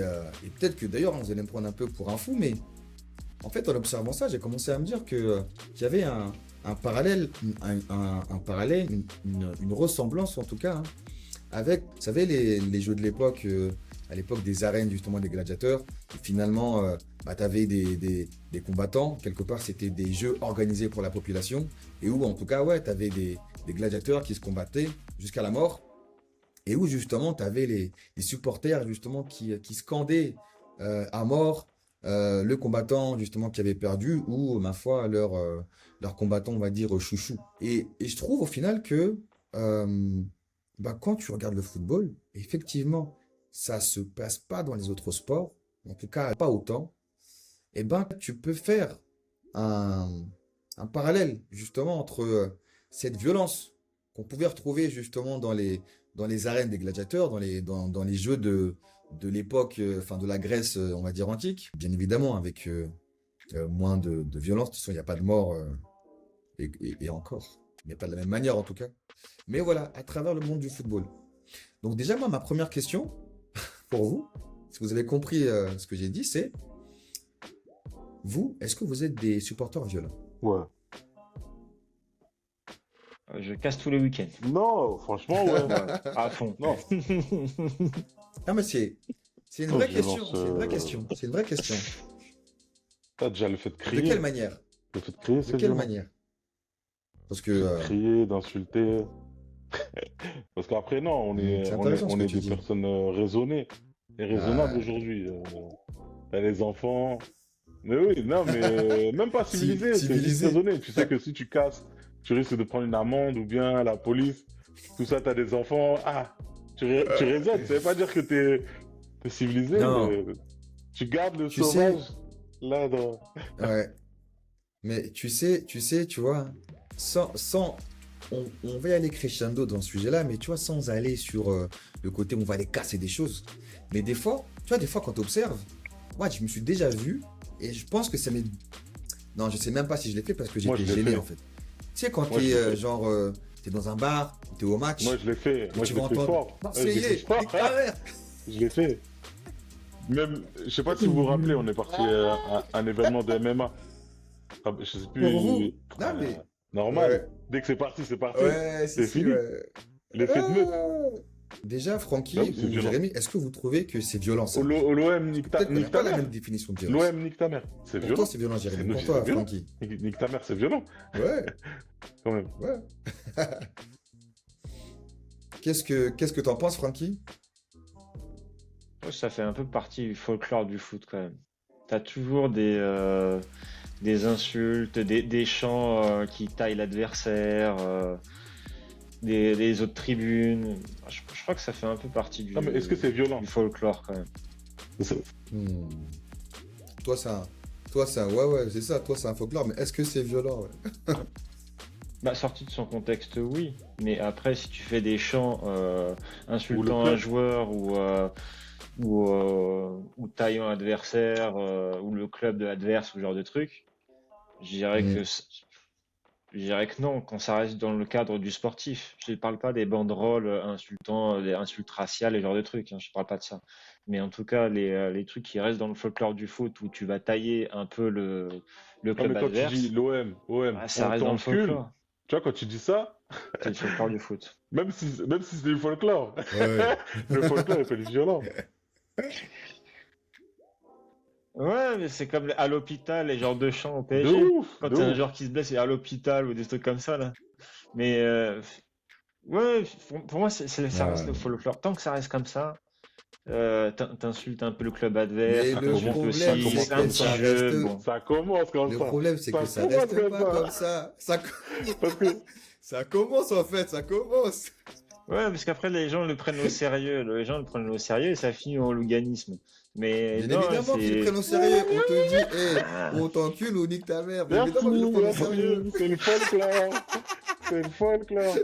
peut-être que d'ailleurs, vous allez me prendre un peu pour un fou, mais en fait, en observant ça, j'ai commencé à me dire qu'il y avait un parallèle, un parallèle, une ressemblance en tout cas, hein, avec, vous savez, les jeux de l'époque, à l'époque des arènes justement des gladiateurs, et finalement, tu avais des combattants, quelque part c'était des jeux organisés pour la population, et où en tout cas, ouais, tu avais des gladiateurs qui se combattaient jusqu'à la mort, et où justement tu avais les supporters justement qui scandaient à mort le combattant justement qui avait perdu ou ma foi leur combattant on va dire chouchou. Et je trouve au final que quand tu regardes le football, effectivement ça se passe pas dans les autres sports, en tout cas pas autant, et ben tu peux faire un, un parallèle justement entre cette violence qu'on pouvait retrouver justement dans les arènes des gladiateurs, dans les jeux de l'époque, enfin de la Grèce, on va dire antique, bien évidemment avec moins de violence. De toute façon, il n'y a pas de mort et encore, il n'y a pas de la même manière en tout cas. Mais voilà, à travers le monde du football. Donc déjà, moi, ma première question pour vous, si vous avez compris ce que j'ai dit, c'est vous, est-ce que vous êtes des supporters violents? Ouais. Je casse tous les week-ends. Non, franchement, ouais. À fond. Non. Ah mais c'est une Oh, vraie violence, question, c'est une vraie question, c'est une vraie question. T'as déjà le fait de De crier. quelle manière? Le fait de crier, De c'est quelle violent. manière? Parce que De crier, d'insulter. Parce qu'après, non, c'est intéressant ce on que est tu des dis. personnes raisonnées et raisonnables Ah, aujourd'hui. T'as les enfants. Mais oui, non, mais même pas civilisé, c'est juste civilisé. raisonné. Tu sais que si tu casses, tu risques de prendre une amende ou bien la police. Tout ça, t'as des enfants. Ah, tu raisonnes. Ça veut pas dire que t'es civilisé, Non, mais tu gardes le tu sais, sauvage là dans. ouais. Mais tu vois, hein, on va y aller crescendo dans ce sujet-là, mais tu vois, sans aller sur le côté où on va aller casser des choses. Mais des fois, tu vois, des fois quand tu observes, moi, je me suis déjà vu, et je pense que ça m'est... Non, je sais même pas si je l'ai fait parce que Moi, je j'étais l'ai gêné, fait. en fait. Tu sais, quand Moi, tu je l'ai es, fait. t'es dans un bar, t'es au match, Moi, je l'ai fait. et Moi, tu je vas l'ai fait entendre fort. Ouais, je l'ai fait Marseillais, fort. nique ta mère. Je l'ai fait. Même, je sais pas si vous vous rappelez, on est parti à un événement de MMA. Ah, je sais Pour vous? plus. Non, mais... Normal. Ouais, Dès que c'est parti, c'est parti. ouais, si, C'est si, fini. ouais. L'effet de meute. Ah. Déjà, Francky Bah oui, c'est ou violent. Jérémy, est-ce que vous trouvez que c'est violent ça? L'OM, nique Peut-être qu'on n'a nique ta pas la mère. même définition de violence. L'OM, nique ta mère. C'est Pour toi, violent. c'est violent, C'est Jérémy. Pour c'est toi, violent. Francky. Nique ta mère, c'est violent, Ouais, quand même. ouais. Qu'est-ce que t'en penses, Francky? Ouais, ça fait un peu partie du folklore du foot quand même. T'as toujours des insultes, des chants qui taillent l'adversaire, des autres tribunes. Je crois que ça fait un peu partie Non, mais est-ce que c'est violent? du folklore quand même. C'est- Hmm. Toi, ouais, ouais, c'est ça. Toi, c'est un folklore, mais est-ce que c'est violent? Ouais. Bah, sorti de son contexte, oui. Mais après, si tu fais des chants insultant club. un joueur ou taillant l'adversaire ou le club de l'adverse ou ce genre de truc, je dirais Hmm. je dirais que non, quand ça reste dans le cadre du sportif. Je ne parle pas des banderoles insultant, des insultes raciales et ce genre de trucs, hein, je ne parle pas de ça. Mais en tout cas, les trucs qui restent dans le folklore du foot où tu vas tailler un peu le Non, club mais quand tu adverse, dis l'OM, bah, ça on reste dans le t'encule, folklore. tu vois, quand tu dis ça, C'est le folklore du foot. même si c'est du folklore, Ouais. le folklore, il fait du violent. Ouais, mais c'est comme à l'hôpital, les genres de chants au De PSG. ouf, Quand de t'as un ouf. joueur qui se blesse, il est à l'hôpital ou des trucs comme ça, là. Mais ouais, pour moi, ça reste Ouais. le folklore. Tant que ça reste comme ça, t'insultes un peu le club Mais adverse, le tu problème, aussi, commence c'est c'est un que comme petit ça ça. jeu, reste. bon. Ça commence comme Le ça. problème, c'est que Ça ça commence reste comme pas ça. comme ça. Parce que Ça commence en fait, ça commence. Ouais, parce qu'après, les gens le prennent au sérieux. Les gens le prennent au sérieux et ça finit en louganisme. Mais Bien non, évidemment qu'ils le c'est... prennent au sérieux. On te dit, Ah, on t'encule ou nique ta mère. Bien merci, évidemment qu'ils le prennent au sérieux. merci, c'est le folklore. C'est le folklore.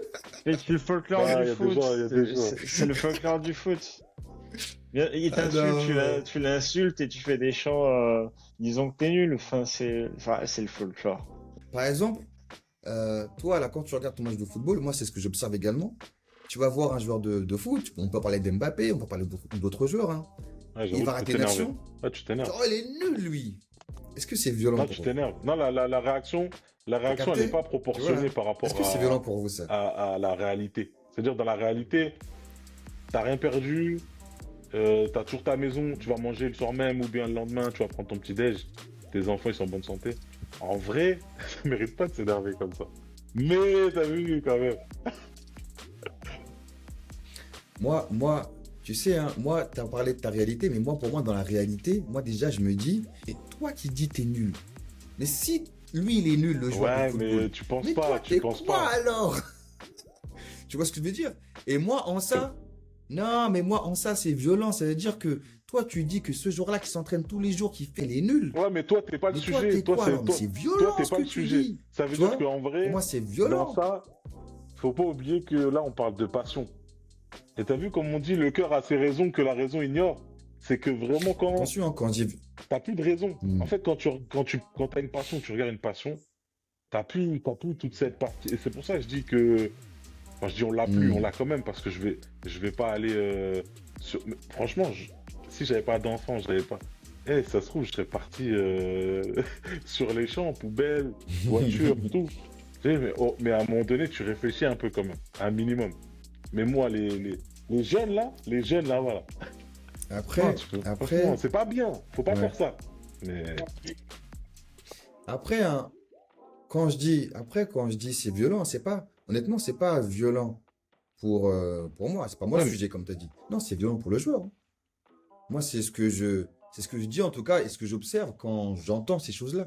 c'est le folklore Ah, du y a des foot. gens, y a des gens. C'est le folklore du foot. Il Ah t'insulte, non. tu l'insultes et tu fais des chants disons que t'es nul. Enfin, c'est le folklore. Par exemple, Toi, là, quand tu regardes ton match de football, moi, c'est ce que j'observe également. Tu vas voir un joueur de foot, on peut parler d'Mbappé, on peut parler d'autres joueurs, hein. Ouais, Il j'avoue, va tu peux rater une t'énerver. action. Ouais, tu t'énerves. Oh, il est nul, lui. Est-ce que c'est violent Non, pour tu vous? t'énerves. Non, la T'as réaction, elle n'est capté? pas Tu vois, proportionnée hein? par Est-ce rapport que c'est violent pour vous, ça? à la réalité. C'est-à-dire, dans la réalité, t'as rien perdu, t'as toujours ta maison, tu vas manger le soir même ou bien le lendemain, tu vas prendre ton petit déj, tes enfants, ils sont en bonne santé. En vrai, ça mérite pas de s'énerver comme ça. Mais t'as vu, quand même. Moi, tu sais, hein, moi, tu as parlé de ta réalité, mais moi, pour moi, dans la réalité, moi, déjà, je me dis, et toi qui dis t'es nul. Mais si lui, il est nul, le joueur de Ouais, football, mais tu penses mais pas, toi, tu t'es penses quoi pas. alors? Tu vois ce que je veux dire? Et moi, en ça, non, mais moi, en ça, c'est violent. Ça veut dire que toi, tu dis que ce joueur-là qui s'entraîne tous les jours, qui fait les nuls, Ouais, mais toi, t'es pas le mais toi, sujet. t'es quoi alors? Mais c'est Toi, violent t'es ce pas que le tu sujet. dis. Ça veut Tu dire vois? qu'en Pour vrai, moi, c'est dans violent. ça, faut pas oublier que là, on parle de passion. Et t'as vu, comme on dit, le cœur a ses raisons que la raison ignore. C'est que vraiment, quand Attention, hein, quand j'ai vu. t'as plus de raison. Hmm. En fait, quand t'as une passion, tu regardes une passion, t'as plus toute cette partie. Et c'est pour ça que je dis que, enfin, je dis on l'a plus, on Hmm. l'a quand même parce que je vais pas aller mais franchement, si j'avais pas d'enfant, j'avais pas. Eh, ça se trouve, je serais parti sur les champs, poubelle, voiture, tout. Tu sais, mais à un moment donné, tu réfléchis un peu quand même, un minimum. Mais moi, les jeunes là, voilà. Non, Après, franchement, après, c'est pas bien. Faut pas ouais. faire ça. Mais Après, hein, quand je dis c'est violent, c'est pas, honnêtement, c'est pas violent pour moi. C'est pas moi ouais, le sujet, comme tu as dit. Non, c'est violent pour le joueur, hein. Moi, c'est ce que je dis en tout cas et ce que j'observe quand j'entends ces choses-là.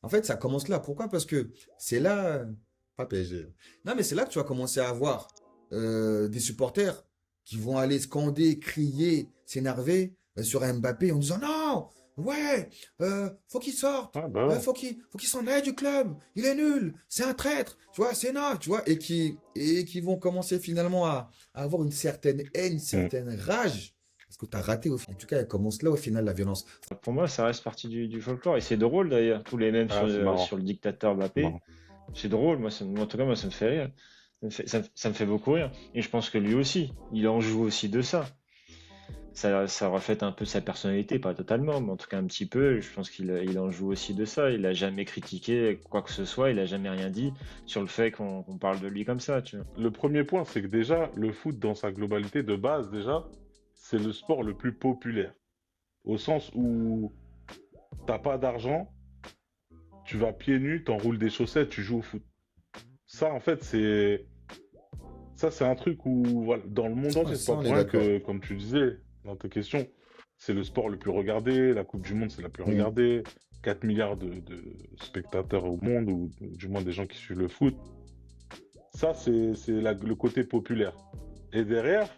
En fait, ça commence là. Pourquoi? Parce que c'est là, pas PSG. Non, mais c'est là que tu vas commencer à avoir des supporters qui vont aller scander, crier, s'énerver sur Mbappé en disant non, ouais, faut qu'il sorte, ah, bah ouais. faut qu'il s'en aille du club, il est nul, c'est un traître, tu vois, c'est non, tu vois, et qui vont commencer finalement à avoir une certaine haine, une Mm. certaine rage. Parce que tu as raté au final. En tout cas, elle commence là au final, la violence. Pour moi, ça reste partie du folklore. Et c'est drôle d'ailleurs, tous les mêmes Ah, c'est marrant. sur le dictateur C'est Mbappé. marrant. C'est drôle, en tout cas, moi, ça me fait rire. Ça me fait beaucoup rire. Et je pense que lui aussi, il en joue aussi de ça. Ça reflète un peu sa personnalité, pas totalement, mais en tout cas un petit peu. Je pense qu'il en joue aussi de ça. Il a jamais critiqué quoi que ce soit, il a jamais rien dit sur le fait qu'on parle de lui comme ça, tu vois. Le premier point, c'est que déjà, le foot dans sa globalité de base, déjà, c'est le sport le plus populaire. Au sens où t'as pas d'argent, tu vas pieds nus, t'enroules des chaussettes, tu joues au foot. Ça, en fait, c'est un truc où, voilà, dans le monde Ah, entier, c'est ça, pas on pour est rien d'accord. que, comme tu disais dans tes questions, c'est le sport le plus regardé, la Coupe du Monde, c'est la plus Mm. regardée, 4 milliards de spectateurs au monde, ou du moins des gens qui suivent le foot. Ça, c'est le côté populaire. Et derrière,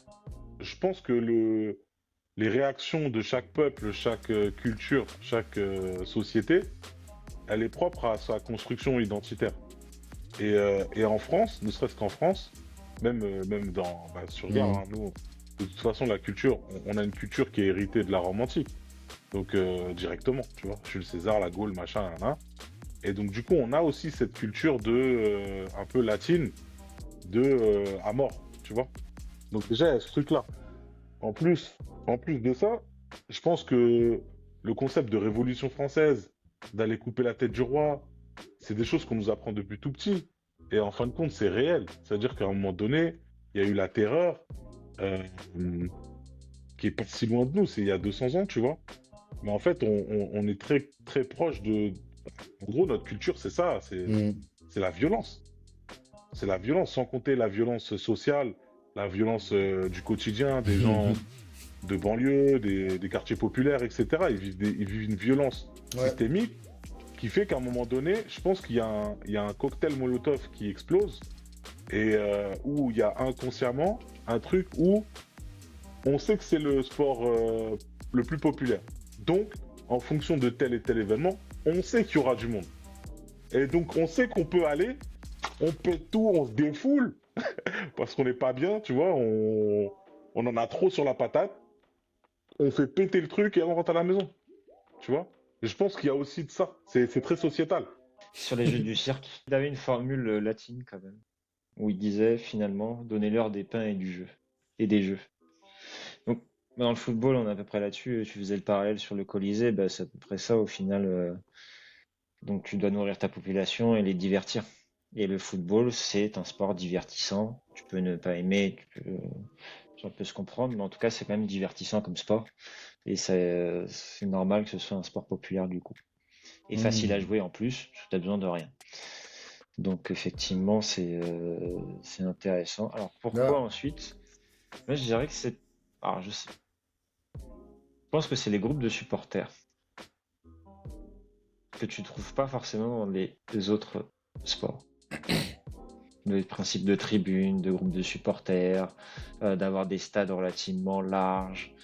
je pense que les réactions de chaque peuple, chaque culture, chaque société, elle est propre à sa construction identitaire. Et en France, ne serait-ce qu'en France, même dans, bah, si tu regardes, Mm. hein, nous, de toute façon, la culture, on a une culture qui est héritée de la Rome antique. Donc, directement, tu vois, Jules César, la Gaule, machin, nan. Et donc, du coup, on a aussi cette culture un peu latine, à mort, tu vois. Donc, déjà, il y a ce truc-là. En plus de ça, je pense que le concept de Révolution française, d'aller couper la tête du roi, c'est des choses qu'on nous apprend depuis tout petit. Et en fin de compte, c'est réel. C'est-à-dire qu'à un moment donné, il y a eu la terreur, euh, qui est pas si loin de nous, c'est il y a 200 ans, tu vois. Mais en fait, on est très, très proche de. En gros, notre culture, c'est ça, Mm. c'est la violence. C'est la violence, sans compter la violence sociale, la violence du quotidien, des gens de banlieue, des quartiers populaires, etc. Ils vivent une violence Ouais. systémique qui fait qu'à un moment donné, je pense il y a un cocktail Molotov qui explose et où il y a inconsciemment un truc où on sait que c'est le sport le plus populaire. Donc, en fonction de tel et tel événement, on sait qu'il y aura du monde. Et donc, on sait qu'on peut aller, on pète tout, on se défoule parce qu'on n'est pas bien, tu vois, on en a trop sur la patate, on fait péter le truc et on rentre à la maison, tu vois. Et je pense qu'il y a aussi de ça, c'est très sociétal. sur les jeux du cirque. Il avait une formule latine quand même, où il disait finalement, donnez-leur des pains et du jeu, et des jeux. Donc, dans le football, on est à peu près là-dessus. Tu faisais le parallèle sur le Colisée, bah, c'est à peu près ça au final. Donc, tu dois nourrir ta population et les divertir. Et le football, c'est un sport divertissant. Tu peux ne pas aimer, ça peut se comprendre, mais en tout cas, c'est quand même divertissant comme sport. Et c'est normal que ce soit un sport populaire du coup. Et facile à Hmm. jouer en plus, tu n'as besoin de rien. Donc, effectivement, c'est intéressant. Alors, pourquoi Là, ensuite? Moi, je dirais que c'est. Alors, je pense que c'est les groupes de supporters que tu trouves pas forcément dans les autres sports. Le principe de tribune, de groupe de supporters, d'avoir des stades relativement larges,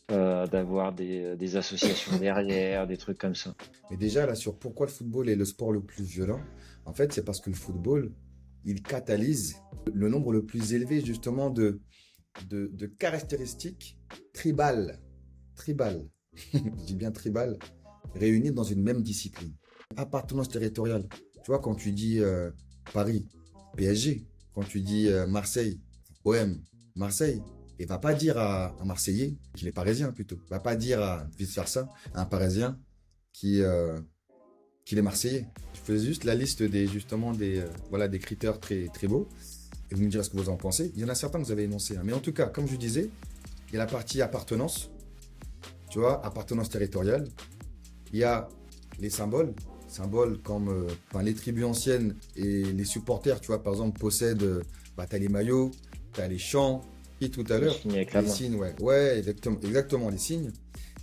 d'avoir des associations derrière, des trucs comme ça. mais déjà, là, sur pourquoi le football est le sport le plus violent, en fait, c'est parce que le football, il catalyse le nombre le plus élevé, justement, de caractéristiques tribales. Tribales. Je dis bien tribales, réunies dans une même discipline. Appartenance territoriale. Tu vois, quand tu dis Paris, PSG, quand tu dis Marseille, OM, Marseille, il va pas dire à un Marseillais, qu'il est parisien plutôt, va pas dire à vice-versa, à un Parisien qui, qu'il est Marseillais. Je faisais juste la liste justement voilà, des critères très, très beaux, et vous me direz ce que vous en pensez. Il y en a certains que vous avez énoncés, hein. Mais en tout cas, comme je disais, il y a la partie appartenance, tu vois, appartenance territoriale. Il y a les symboles comme enfin, les tribus anciennes et les supporters, tu vois, par exemple, possèdent, bah, t'as les maillots, t'as les chants, et tout à Les l'heure, signes avec la les main. signes, ouais, ouais, exactement, les signes.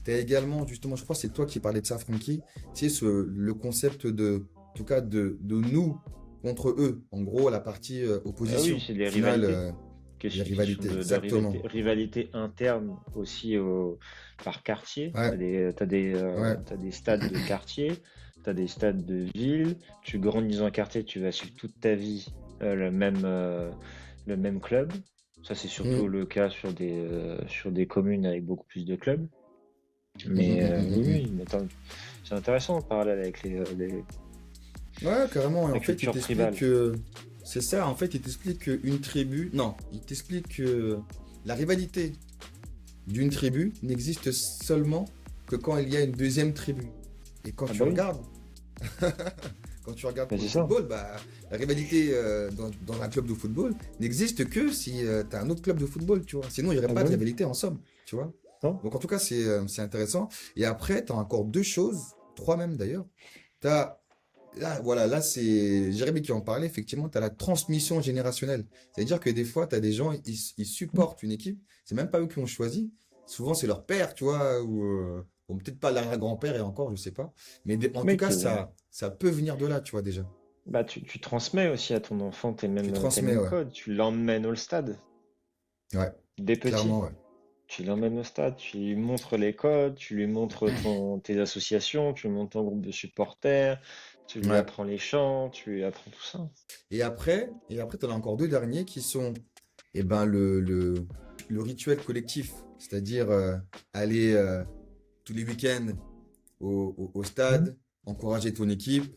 T'as également, justement, je crois que c'est toi qui parlais de ça, Francky, tu sais, le concept en tout cas, de nous contre eux, en gros, la partie Ah oui, opposition. c'est Au des final, rivalités. les Question rivalités, de exactement. rivalité interne aussi par quartier. Ouais, ouais. T'as des stades de quartier, t'as des stades de ville. Tu grandis dans un quartier, tu vas suivre toute ta vie le même club. Ça, c'est surtout Mm, le cas sur des communes avec beaucoup plus de clubs. mm, mm, Mais mm, mm, oui, mm, oui, mais c'est intéressant de parler avec Ouais, carrément. Et la en fait, il culture t'explique tribale. que c'est ça. En fait, il t'explique qu'une tribu. Non, il t'explique que la rivalité d'une tribu n'existe seulement que quand il y a une deuxième tribu. Et quand Ah tu bah oui, regardes, quand tu regardes bah pour c'est le ça. football, bah, la rivalité dans un club de football n'existe que si tu as un autre club de football, tu vois. Sinon, il n'y aurait Ah pas bah de oui, rivalité en somme, tu vois. non? Donc, en tout cas, c'est intéressant. Et après, tu as encore deux choses, trois même d'ailleurs. Tu as Là, voilà, là, c'est Jérémy qui en parlait. Effectivement, tu as la transmission générationnelle. C'est-à-dire que des fois, tu as des gens, ils supportent une équipe. C'est même pas eux qui ont choisi. Souvent, c'est leur père, tu vois, ou peut-être pas l'arrière-grand-père et encore, je sais pas. Mais en tout Mais cas, ça peut venir de là, tu vois, déjà. bah, tu transmets aussi à ton enfant Tu tes transmets, mêmes ouais. codes. Tu l'emmènes au stade Ouais, dès petit. clairement, ouais. Tu l'emmènes au stade, tu lui montres les codes, tu lui montres tes associations, tu lui montres ton groupe de supporters, tu lui Ouais. apprends les chants, tu lui apprends tout ça. Et après, tu en as encore deux derniers qui sont, eh ben, le rituel collectif. C'est-à-dire, aller tous les week-ends au stade, encourager ton équipe,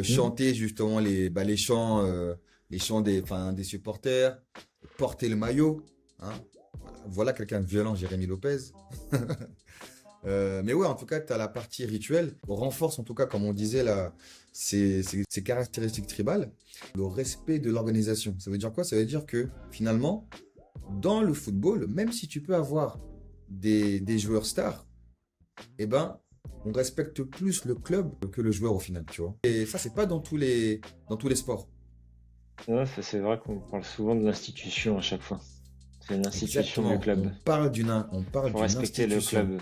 chanter justement les chants des supporters, porter le maillot, hein. Voilà quelqu'un de violent, Jérémy Lopez. Mais ouais, en tout cas, tu as la partie rituelle. On renforce en tout cas, comme on disait là, ces caractéristiques tribales, le respect de l'organisation. Ça veut dire quoi? Ça veut dire que finalement, dans le football, même si tu peux avoir des joueurs stars, eh ben, on respecte plus le club que le joueur au final, tu vois. Et ça, c'est pas dans tous les sports. Ouais, c'est vrai qu'on parle souvent de l'institution à chaque fois. C'est l'institution du Exactement. club. On parle Faut d'une respecter le institution. club.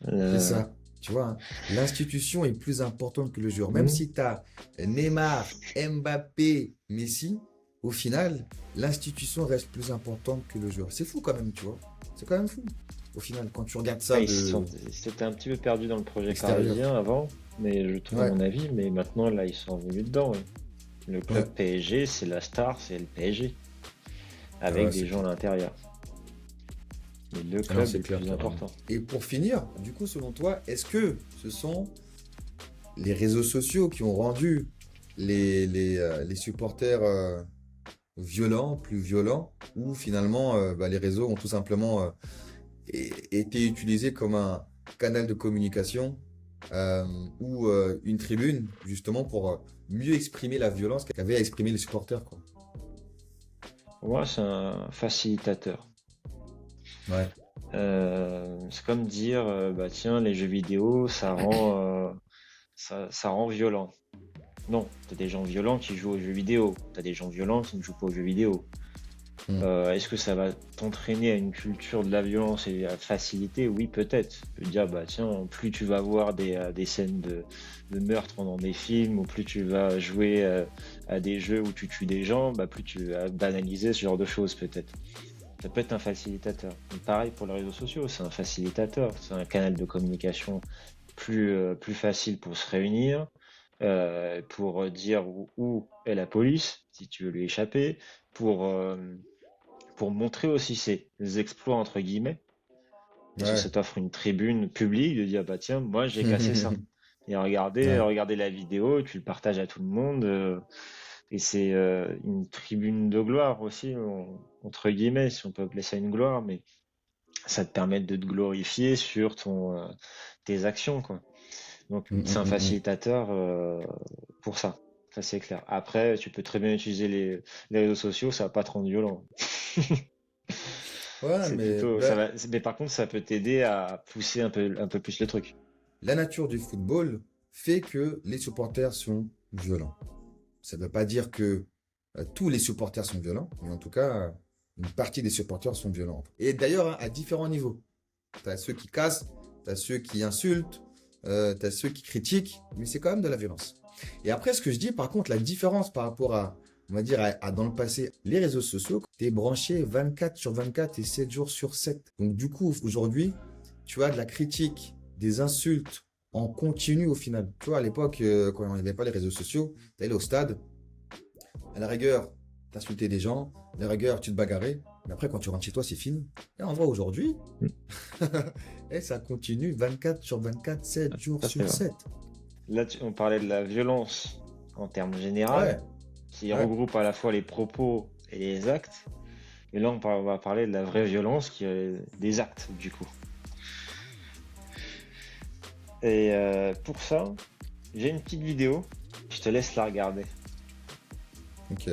C'est Euh, ça. Tu vois, hein. L'institution est plus importante que le joueur. Même hmm. si tu as Neymar, Mbappé, Messi, au final, l'institution reste plus importante que le joueur. C'est fou quand même, tu vois. C'est quand même fou. Au final, quand tu regardes ça Ouais, de c'était un petit peu perdu dans le projet l'extérieur. parisien avant, mais je trouve à Ouais, mon avis, mais maintenant là ils sont revenus dedans. Ouais. Le ouais, club PSG, c'est la star, c'est le PSG, ah avec ouais, des c'est gens clair. à l'intérieur. Mais le Ah non, club est c'est le clair, plus carrément. important. Et pour finir, du coup, selon toi, est-ce que ce sont les réseaux sociaux qui ont rendu les supporters violents, plus violents, où finalement les réseaux ont tout simplement été utilisés comme un canal de communication euh, ou une tribune, justement pour mieux exprimer la violence qu'avaient à exprimer les supporters, quoi. Pour moi, c'est un facilitateur. Ouais. C'est comme dire, bah tiens, les jeux vidéo, ça rend violent. Non, t'as des gens violents qui jouent aux jeux vidéo. T'as des gens violents qui ne jouent pas aux jeux vidéo. Mm. Est-ce que ça va t'entraîner à une culture de la violence et à faciliter? Oui, peut-être. Tu peux dire, bah tiens, plus tu vas voir des scènes de meurtre dans des films, ou plus tu vas jouer à des jeux où tu tues des gens, bah plus tu vas banaliser ce genre de choses, peut-être. Ça peut être un facilitateur. Et pareil pour les réseaux sociaux, c'est un facilitateur. C'est un canal de communication plus facile pour se réunir, pour dire où est la police, si tu veux lui échapper, pour, euh, pour montrer aussi ses exploits, entre guillemets, parce que Ouais. ça t'offre une tribune publique de dire, bah tiens, moi j'ai cassé ça. Et Ouais. regardez la vidéo, tu le partages à tout le monde, et c'est une tribune de gloire aussi, entre guillemets, si on peut appeler ça une gloire, mais ça te permet de te glorifier sur tes actions, quoi. Donc Mm, c'est un mm, mm, mm. facilitateur pour ça. Ça c'est clair. Après, tu peux très bien utiliser les réseaux sociaux, ça va pas te rendre violent. Ouais, C'est mais plutôt, mais par contre, ça peut t'aider à pousser un peu plus le truc. la nature du football fait que les supporters sont violents. Ça ne veut pas dire que tous les supporters sont violents, mais en tout cas, une partie des supporters sont violents. Et d'ailleurs, hein, à différents niveaux. Tu as ceux qui cassent, tu as ceux qui insultent, tu as ceux qui critiquent, mais c'est quand même de la violence. Et après, ce que je dis, par contre, la différence par rapport à, on va dire, à dans le passé, les réseaux sociaux, tu es branché 24 sur 24 et 7 jours sur 7. Donc, du coup, aujourd'hui, tu as de la critique, des insultes en continu au final. Tu vois, à l'époque, quand il n'y avait pas les réseaux sociaux, tu allais au stade, à la rigueur, t'insultais des gens, à la rigueur, tu te bagarrais, mais après, quand tu rentres chez toi, c'est fini. Et en vrai, aujourd'hui, et ça continue 24 sur 24, 7 jours Ça, c'est sur vrai. 7. Là, on parlait de la violence en termes généraux, Ouais, qui ouais. regroupe à la fois les propos et les actes. Et là, on va parler de la vraie violence, qui est des actes, du coup. Et pour ça, j'ai une petite vidéo. Je te laisse la regarder. Ok.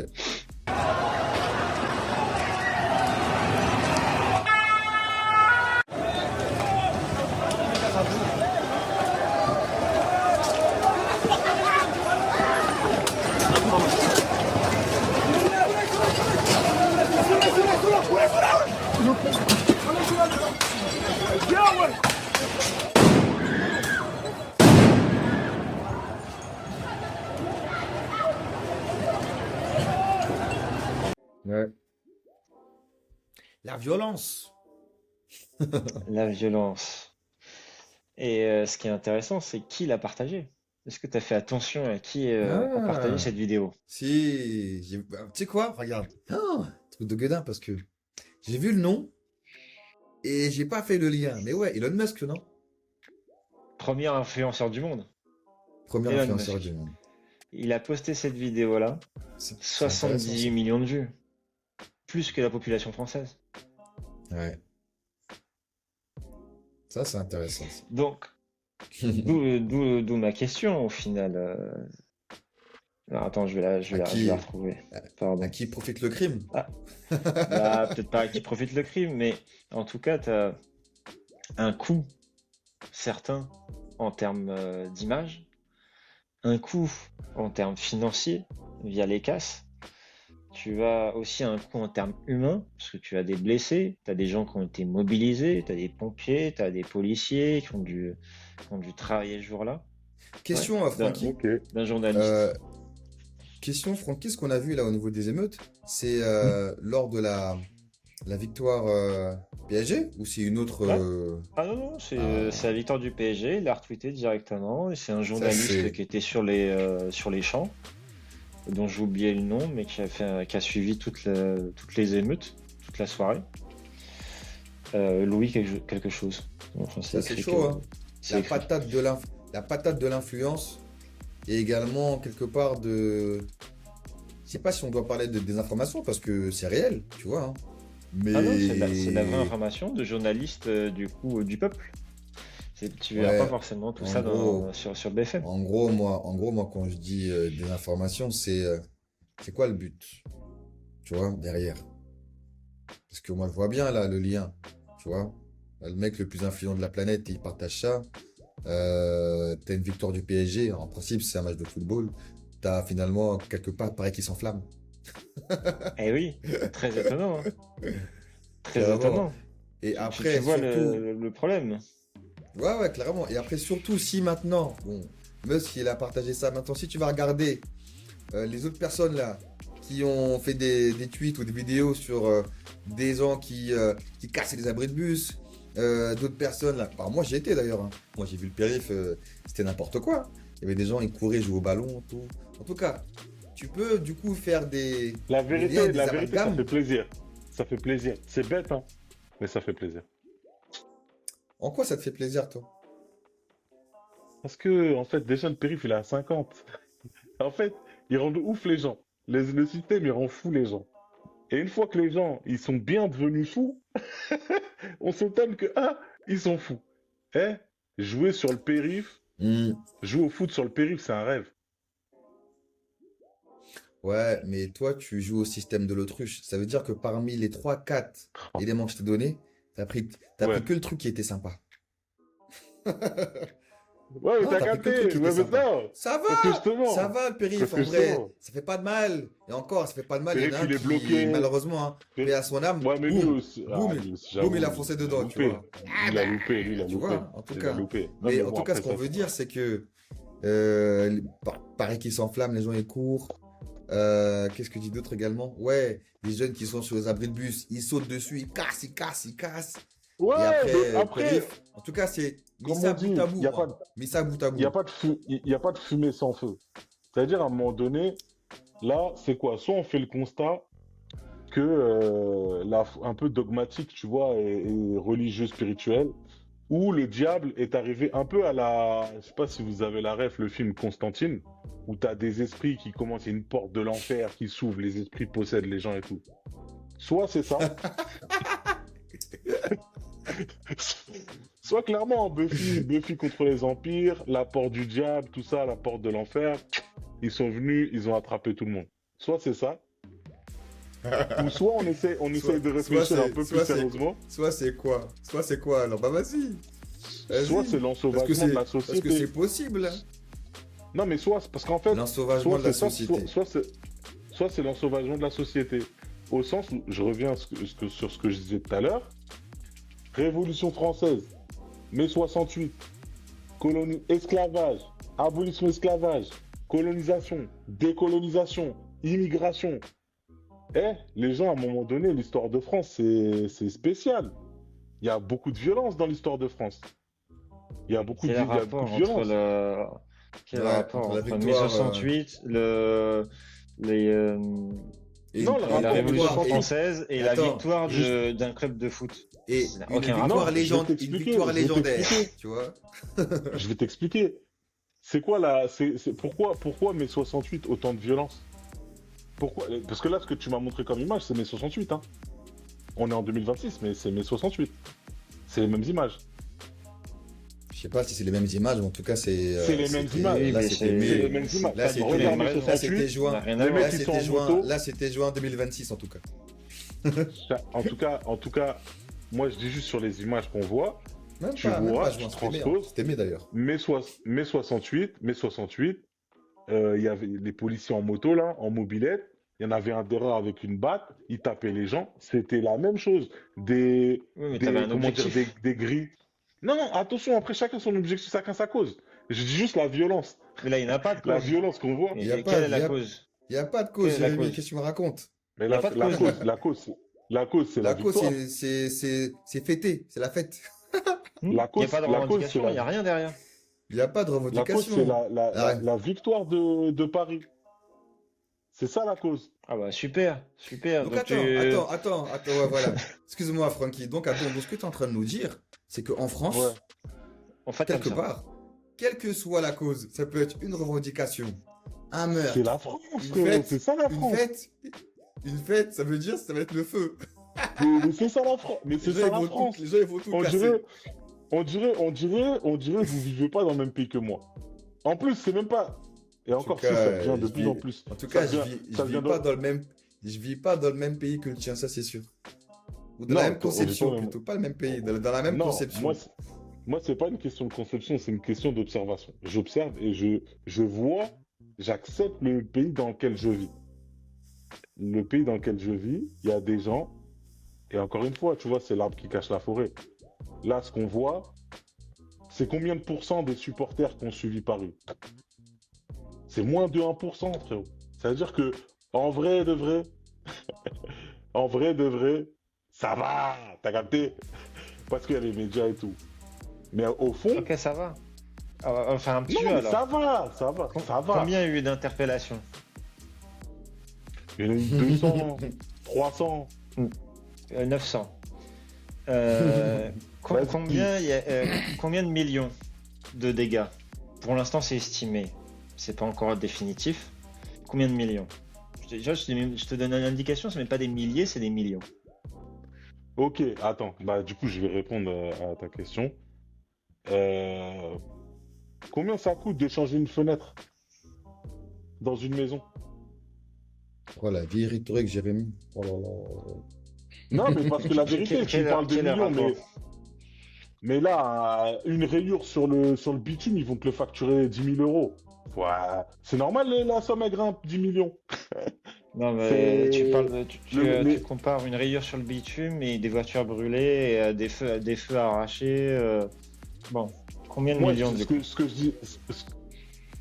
Ouais. La violence. La violence. Et ce qui est intéressant, c'est qui l'a partagé. Est-ce que tu as fait attention à qui a partagé Ah, cette vidéo? si. Tu sais quoi? Regarde. Oh, truc de gueudin parce que j'ai vu le nom et j'ai pas fait le lien. Mais ouais, Elon Musk, non? Premier influenceur du monde, Premier Elon influenceur Musk. du monde. Il a posté cette vidéo-là, C'est intéressant 78 ça. millions de vues, plus que la population française. Ouais, ça c'est intéressant ça. Donc, d'où ma question au final. Alors, attends, À je vais la qui, retrouver. à Pardon. qui profite le crime? Ah, bah, peut-être pas qui profite le crime, mais en tout cas, tu as un coût certain en termes d'image, un coût en termes financiers via les casses. Tu as aussi un coût en termes humains, parce que tu as des blessés, tu as des gens qui ont été mobilisés, tu as des pompiers, tu as des policiers qui ont dû travailler ce jour-là. Ouais, Question, d'un Francky. Ok. d'un journaliste. Euh, question, Francky, ce qu'on a vu là au niveau des émeutes, c'est lors de la victoire PSG ou c'est une autre Ouais. Ah non, non, ah, c'est la victoire du PSG, il l'a retweeté directement, et c'est un ça journaliste c'est qui était sur les champs, dont j'ai oublié le nom, mais qui a suivi toutes les émeutes, toute la soirée. Louis quelque chose. Enfin, c'est ça c'est écrit chaud, hein. c'est La écrit. patate de la patate de l'influence et également quelque part de... Je sais pas si on doit parler de désinformation parce que c'est réel, tu vois, hein. Ah non, c'est la vraie Mais information de journalistes du coup du peuple. Tu verras pas ouais, forcément tout en ça gros, sur BFM. en gros, moi, quand je dis désinformation, c'est quoi le but, tu vois, derrière? Parce que moi, je vois bien là le lien, tu vois. Le mec le plus influent de la planète, il partage ça. T'as une victoire du PSG, en principe, c'est un match de football. T'as finalement quelque part, pareil, qui s'enflamme. Eh oui, très étonnant, hein. Très Clairement. étonnant. Et Tu après, vois surtout, le problème. ouais, ouais, clairement. Et après, surtout, si maintenant, bon, Musk, il a partagé ça. Maintenant, si tu vas regarder les autres personnes là qui ont fait des tweets ou des vidéos sur des gens qui cassaient les abris de bus, d'autres personnes là. Enfin, moi, j'y étais d'ailleurs, hein. Moi, j'ai vu le périph', c'était n'importe quoi. Il y avait des gens, ils couraient, jouaient au ballon, tout. En tout cas, tu peux du coup faire La des liens, vérité, des la vérité, ça amalgames. fait plaisir. Ça fait plaisir. C'est bête, hein, mais ça fait plaisir. En quoi ça te fait plaisir, toi? Parce que, en fait, déjà, le périph', il est à 50. En fait, il rend de ouf les gens. Le système, il rend fou les gens. Et une fois que les gens, ils sont bien devenus fous, on s'étonne que, ah, ils sont fous. Eh, jouer sur le périph', Hmm. jouer au foot sur le périph', c'est un rêve. Ouais, mais toi, tu joues au système de l'autruche. Ça veut dire que parmi les 3, 4 éléments que je t'ai donnés, t'as pris Ouais. que le truc qui était sympa. Ouais, mais Non, t'as t'as pris que le truc capté. qui était Ouais, mais sympa. non. Ça Parce que va, ça justement, va le périph', parce en que vrai. justement, Ça fait pas de mal. Et encore, ça fait pas de mal. Il y en périph', a un il est qui, bloqué. malheureusement, hein, paix à son âme, Ouais, mais lui boum, aussi, boum, lui aussi, boum, il a j'avoue, foncé il a dedans, tu loupé. vois. Il a loupé, lui, il a Tu loupé. vois, en tout Il a cas. loupé. Non, Mais mais en bon, tout cas, après, ce qu'on ça, veut dire, c'est que pareil qu'ils s'enflamment, les gens ils courent. Qu'est-ce que dit d'autre également? Ouais, les jeunes qui sont sur les abris de bus, ils sautent dessus, ils cassent, ils cassent, ils cassent. ouais, Et après, mais le après, périph', en tout cas, c'est mis comme ça on bout à dit, bout, il n'y a pas moi. Mis ça bout à il y a bout. pas de il y a pas de fumée sans feu. C'est-à-dire, à un moment donné, là, c'est quoi? Soit on fait le constat que, un peu dogmatique, tu vois, et religieux, spirituel, où le diable est arrivé un peu à la... Je sais pas si vous avez la ref, le film Constantine, où tu as des esprits qui commencent, il y a une porte de l'enfer qui s'ouvre, les esprits possèdent les gens et tout. Soit c'est ça, soit clairement Buffy contre les empires, la porte du diable, tout ça, la porte de l'enfer, ils sont venus, ils ont attrapé tout le monde. Soit c'est ça, ou soit on essaie de réfléchir un peu plus sérieusement, soit c'est quoi? Soit c'est quoi? Alors, bah vas-y, soit vas-y. c'est l'ensauvagement de la Parce que c'est société. possible, hein. Non, mais soit, parce qu'en fait, L'ensauvagement soit de la c'est ça, société. soit c'est l'ensauvagement de la société. Au sens où, je reviens sur ce que je disais tout à l'heure, Révolution française, mai 68, esclavage, abolition esclavage, colonisation, décolonisation, immigration. Les gens, à un moment donné, l'histoire de France, c'est spécial. Il y a beaucoup de violence dans l'histoire de France. Il y a beaucoup Quel de, est le il y a rapport beaucoup de entre violence. quel est le Ouais, rapport entre la entre mai victoire 68, les, Non, le et la rapport de Révolution 68. française et la Attends, victoire juste- d'un club de foot? et Ça n'a une aucun victoire rapport. je vais une t'expliquer, victoire je vais légendaire, t'expliquer. tu vois. Je vais t'expliquer. C'est quoi pourquoi mai 68 autant de violence? Pourquoi? Parce que là, ce que tu m'as montré comme image, c'est mai 68, hein. On est en 2026, mais c'est mai 68. C'est les mêmes images. Je sais pas si c'est les mêmes images, mais en tout cas, C'est les mêmes images. Oui, Là, mais c'était c'est C'est les mai. mêmes images. Là, c'était Regarde mai mai. là, c'était 68. Ça juin. n'a rien à Les voir. mecs, Là, ils sont c'était en juin. moto. Là, c'était juin 2026, en tout cas. En tout cas, moi, je dis juste sur les images qu'on voit, Même tu pas, même vois, pas tu juin, c'était mai, hein. transposes. C'était mai d'ailleurs. Mai 68, il y avait les policiers en moto, là, en mobilette. Il y en avait un derrière avec une batte, il tapait les gens. C'était la même chose. Oui, mais t'avais un Comment dire, objectif. des grilles. Non, non, attention, après, chacun son objectif, chacun sa cause. Je dis juste la violence. Mais là, il n'y en a pas de La cause. violence qu'on voit. Il y a Et pas- quelle est il y la a- cause? Il n'y a pas de cause, Quelle est la Jérémy. cause? Qu'est-ce que tu me racontes? Mais Il y a pas de cause. la cause, c'est la La cause, victoire. c'est fêté, c'est la fête. Il n'y La a cause, pas de la cause, revendication, c'est il n'y a rien derrière. Il n'y a pas de la cause, revendication. c'est Ouais. la victoire de Paris. C'est ça la cause. Ah bah super, super. Donc Donc attends, ouais, voilà. Excuse-moi, Francky. Donc attends, donc ce que tu es en train de nous dire, c'est qu'en France, on fait comme quelque ça. part, quelle que soit la cause, ça peut être une revendication, un meurtre, C'est la France, une frérot. fête, C'est ça la une France. fête, une fête, ça veut dire ça va être le feu. Mais c'est ça la France. Mais c'est Les gens, ça ils la vont France. tout, les gens, ils vont tout On casser. dirait, que vous vivez pas dans le même pays que moi. En plus, c'est même pas. Et En tout encore si, ça cas, devient de je plus en vis, plus. en tout Ça cas, devient, je ça vis devient pas dans le même, je vis pas dans le même pays que le tien, ça c'est sûr. Ou dans la Non, même on vit pas conception dans le- plutôt, pas le même pays, dans la même Non, conception. moi, c'est pas une question de conception, c'est une question d'observation. J'observe et je vois, j'accepte le pays dans lequel je vis. Le pays dans lequel je vis, il y a des gens, et encore une fois, tu vois, c'est l'arbre qui cache la forêt. Là, ce qu'on voit, c'est combien de pourcents des supporters qui ont suivi Paris? C'est moins de 1%, frérot. Ça veut dire que, en vrai de vrai, en vrai de vrai, ça va, t'as capté? Parce qu'il y a les médias et tout. Mais au fond, Ok, ça va. On va faire un petit non, jeu mais alors. ça va, ça va, ça va. Combien il y a eu d'interpellations? Il y en a eu 200, 300. 900. Vas-y. Combien de millions de dégâts? Pour l'instant, c'est estimé. C'est pas encore définitif. Combien de millions? Déjà, je te donne une indication, ce n'est pas des milliers, c'est des millions. Ok, attends, bah du coup je vais répondre à ta question. Euh, Combien ça coûte de changer une fenêtre dans une maison? Voilà, vieille rhétorique, Jérémy. Oh là là. Non, mais parce que la vérité, tu parles de quel millions, rapport? mais là, une rayure sur le bitume, ils vont te le facturer 10 000 euros. Ouais, c'est normal, la somme elle grimpe 10 millions. Non, mais C'est- tu parles le- tu compares une rayure sur le bitume et des voitures brûlées et des feux arrachés. Bon, combien de Moi, millions du coup? ce que je dis,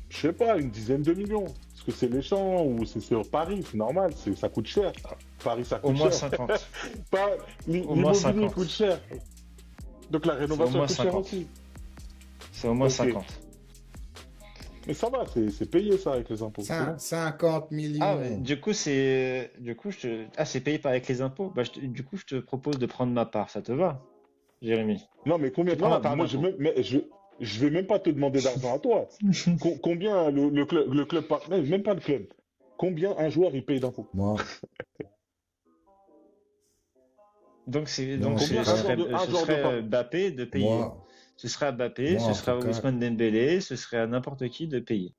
je sais pas, une dizaine de millions. Est-ce que c'est les champs ou c'est sur Paris? C'est normal, ça coûte cher. Paris, ça Au coûte moins cher. 50. Pas- Au moins L'immobilier 50. coûte cher. Donc la rénovation moins coûte cher 50. aussi. C'est au moins Ok. 50. Mais ça va, c'est payé ça avec les impôts. c'est bon. 50 millions. Ah, ouais, du coup, c'est payé par avec les impôts. Bah, du coup, je te propose de prendre ma part. Ça te va, Jérémy? Non, mais combien Tu prends ma non, part moi, d'impôt. je vais même pas te demander d'argent à toi. Combien le club, même pas le club. Combien un joueur il paye d'impôts? Moi, Donc, non, Combien je sais pas. un joueur de Paris? Mbappé de payer. Moi, Ce serait à Mbappé, moi, ce en serait à tout cas, Ousmane Dembélé, ce serait à n'importe qui de payer.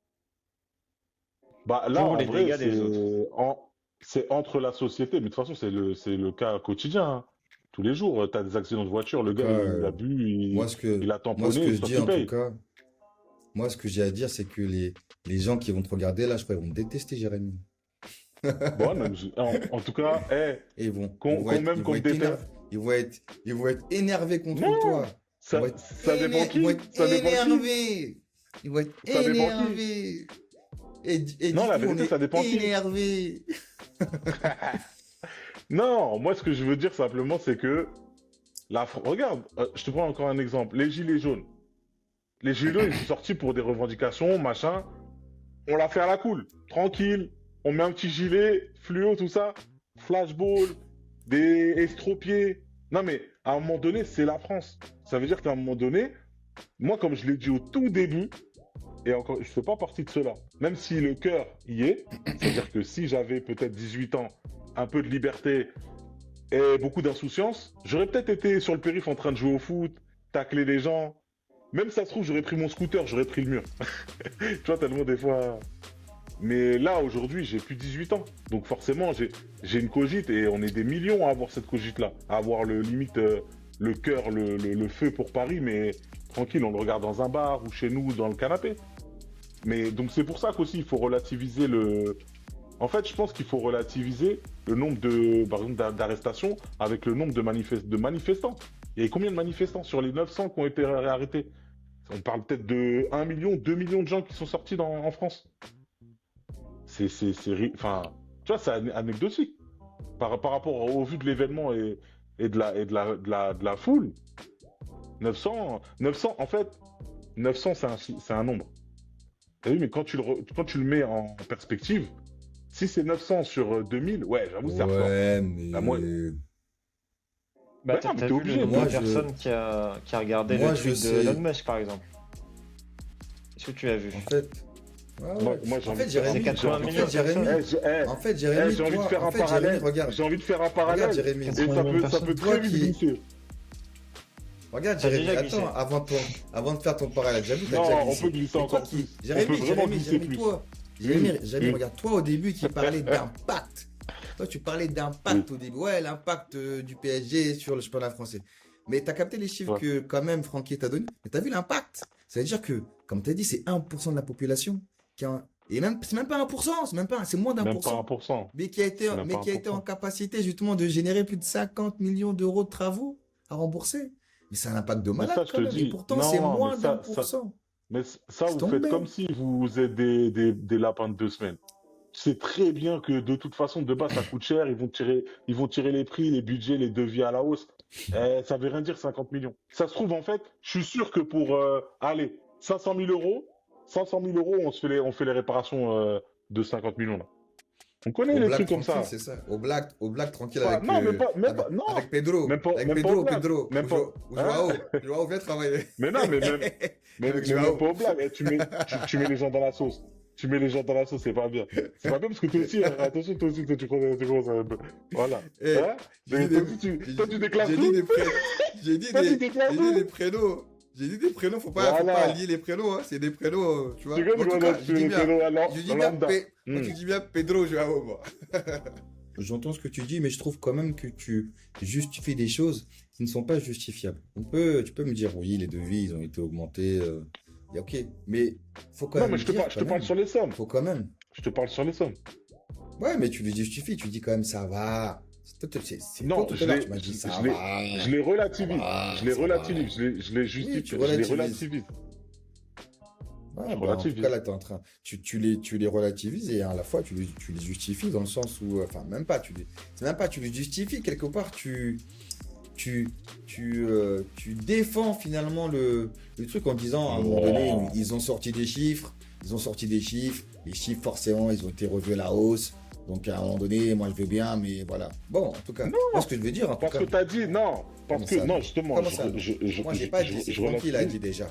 Bah là, Pour en les vrai, dégâts des autres. c'est entre la société, mais de toute façon, c'est le cas quotidien, hein. Tous les jours, tu as des accidents de voiture, le en tout gars, cas, il a bu, moi, ce que, il a moi, ce tamponné, que et je c'est toi dis qui en tout payes. cas, moi, ce que j'ai à dire, c'est que les gens qui vont te regarder là, je crois, ils vont me détester, Jérémy. Bon, non, en tout cas, Et ils vont même qu'on me déteste, ils vont être énervés contre non, toi. Ils vont ça dépend ils vont qui, être ça dépend qui. énervés. Ils vont être Ça dépend qui. énervés. Et Non, la dis-tu, on vérité, ça est dépend qui. énervés. Non, moi, ce que je veux dire simplement, c'est que regarde, je te prends encore un exemple, les gilets jaunes. Les gilets jaunes, ils sont sortis pour des revendications, machin. On l'a fait à la cool, tranquille. On met un petit gilet, fluo, tout ça. Flashball, des estropiés. Non, mais à un moment donné, c'est la France. Ça veut dire qu'à un moment donné, moi, comme je l'ai dit au tout début, et encore, je fais pas partie de cela. Même si le cœur y est, c'est-à-dire que si j'avais peut-être 18 ans, un peu de liberté et beaucoup d'insouciance, j'aurais peut-être été sur le périph' en train de jouer au foot, tacler les gens. Même ça se trouve, j'aurais pris mon scooter, j'aurais pris le mur. Tu vois, tellement des fois. Mais là, aujourd'hui, j'ai plus 18 ans. Donc forcément, j'ai une cogite et on est des millions à avoir cette cogite-là. À avoir limite le cœur, le feu pour Paris, mais tranquille, on le regarde dans un bar ou chez nous, dans le canapé. Mais donc c'est pour ça qu'aussi, il faut relativiser En fait, je pense qu'il faut relativiser le nombre par exemple, d'arrestations avec le nombre de manifestants. Il y a combien de manifestants sur les 900 qui ont été arrêtés? On parle peut-être de 1 million, 2 millions de gens qui sont sortis en France. Enfin, tu vois, c'est anecdotique. Par rapport au vu de l'événement et de la foule, 900, en fait, 900, c'est un nombre. T'as vu, mais quand tu le mets en perspective, si c'est 900 sur 2000, ouais, j'avoue, c'est hardcore. Ouais, mais Bah, moi- Bah, Bah, t'as mais t'as t'es vu obligé. le nombre Moi, de je- personnes qui a regardé moi, le je tweet de sais. Elon Musk, par exemple. Est-ce que tu as vu? En fait, ouais, ouais. Moi, j'ai En envie fait, de faire C'est Jérémy, 80 en millions fait, de personnes. En fait, Jérémy, j'ai envie de toi, faire en un fait, Jérémy, parallèle. regarde, J'ai envie de faire un regarde, parallèle. Jérémy, Et 80 ça millions de peut, ça peut personnes. très toi vite qui, glisser. regarde, T'as Jérémy, déjà glissé. attends, avant de faire ton parallèle, j'avoue, t'as Non, déjà on glissé. peut glisser Mais toi encore qui, plus. On peut Jérémy, vraiment Jérémy, glisser Jérémy, plus. toi, Oui, Jérémy, oui, regarde, toi au début qui parlait d'impact. Toi, tu parlais oui. d'impact au début. Ouais, l'impact du PSG sur le championnat français. Mais t'as capté les chiffres Ouais. que quand même Francky t'a donné. Mais t'as vu l'impact? Ça veut dire que, comme t'as dit, c'est 1% de la population qui a, et même, c'est même pas 1%, c'est moins d'un Même pour pas cent. 1%. Mais qui a été, Même mais pas qui a été en 1%. capacité justement de générer plus de 50 millions d'euros de travaux à rembourser. Mais c'est un impact de Mais malade ça, je quand te même. Et dis, pourtant, c'est non, mais moins d'un ça, pour cent. mais ça, C'est vous faites tombé. comme si vous êtes des lapins de 2 semaines. C'est très bien que de toute façon, de base, ça coûte cher. Ils vont tirer les prix, les budgets, les devis à la hausse. Ça veut rien dire 50 millions. Ça se trouve, en fait, je suis sûr que pour, allez, 500 000 euros, on fait les réparations de 50 millions, là. On connaît Aux les blagues trucs comme tranquilles, ça. c'est ça. Aux blagues tranquilles Pas, avec, non, non, avec Pedro. même Avec pas aux Pedro, blagues. Pedro. Même Ou pas, ou hein? Joao. Joao, viens travailler. Mais non, mais même Avec même Joao. pas aux blagues. Tu mets les gens dans la sauce. Tu mets les gens dans la sauce, c'est pas bien. C'est pas bien parce que toi aussi, attention, toi aussi, tu commences à... Voilà. Eh, Hein? j'ai Mais dit toi, tu déclares j'ai tout. dit des prénoms. J'ai dit Toi, tu déclares j'ai dit tout. des prénoms. J'ai dit des prénoms, faut pas Voilà. lier les prénoms, hein. C'est des prénoms, tu vois. Tu vois, En tout cas, je dis bien, je dis bien, lambda. moi, tu dis bien Pedro Joao, moi. J'entends ce que tu dis, mais je trouve quand même que tu justifies des choses qui ne sont pas justifiables. Tu peux me dire, oui, les devis, ils ont été augmentés, ok. Mais faut quand Non, même mais je te dire, parle, je te quand parle même. sur les sommes. Faut quand même. Je te parle sur les sommes. Ouais, mais tu les justifies, tu dis quand même, ça va. C'est Non, toi tout je à l'heure, les, tu m'as dit, ça je les, va. je les relativise. va, Je les ça relativise. va. Je les justifie. Oui, tu Je les relativises. relativise. Ouais, Je bah, en tout relativise. cas, là, t'es en train, tu les relativises et à la fois, tu les justifies dans le sens où, enfin, même pas, c'est même pas, tu les justifies, quelque part, tu défends finalement le truc en disant, à un moment donné, Oh. ils ont sorti des chiffres, les chiffres, forcément, ils ont été revus à la hausse. Donc, à un moment donné, moi, je veux bien, mais voilà. Bon, en tout cas, moi, ce que je veux dire, en tout Parce cas, que t'as dit, non. Parce comment que, ça, non, justement, comment ça, moi, j'ai pas dit, c'est Francky qui l'a dit déjà.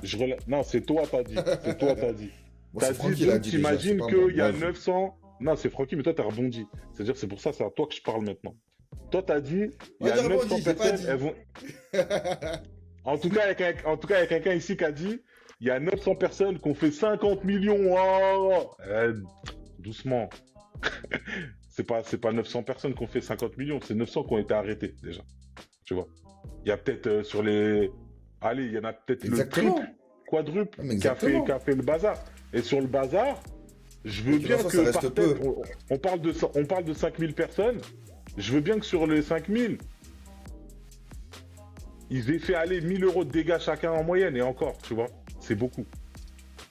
Non, c'est toi, t'as dit. C'est toi, t'as dit. Bon, T'as c'est dit, Francky qui l'a donc, dit déjà, c'est t'imagines pas moi. qu'il y a Moi, 900. Non, c'est Francky, mais toi, t'as rebondi. C'est-à-dire, c'est pour ça, c'est à toi que je parle maintenant. Toi, t'as dit, il y Moi, a j'ai 900 rebondi, j'ai pas personnes, dit. elles vont. En tout cas, il y a quelqu'un ici qui a dit, il y a 900 personnes qui ont fait 50 millions. Oh doucement. C'est pas 900 personnes qui ont fait 50 millions, c'est 900 qui ont été arrêtés, déjà. Tu vois. Il y a peut-être sur les. Allez, il y en a peut-être le Exactement. triple, quadruple Non, mais qui a fait le bazar. Et sur le bazar, je veux De toute bien façon, que ça reste par peu. tête, on parle de 5000 personnes. Je veux bien que sur les 5000, ils aient fait aller 1000 euros de dégâts chacun en moyenne. Et encore, tu vois, c'est beaucoup.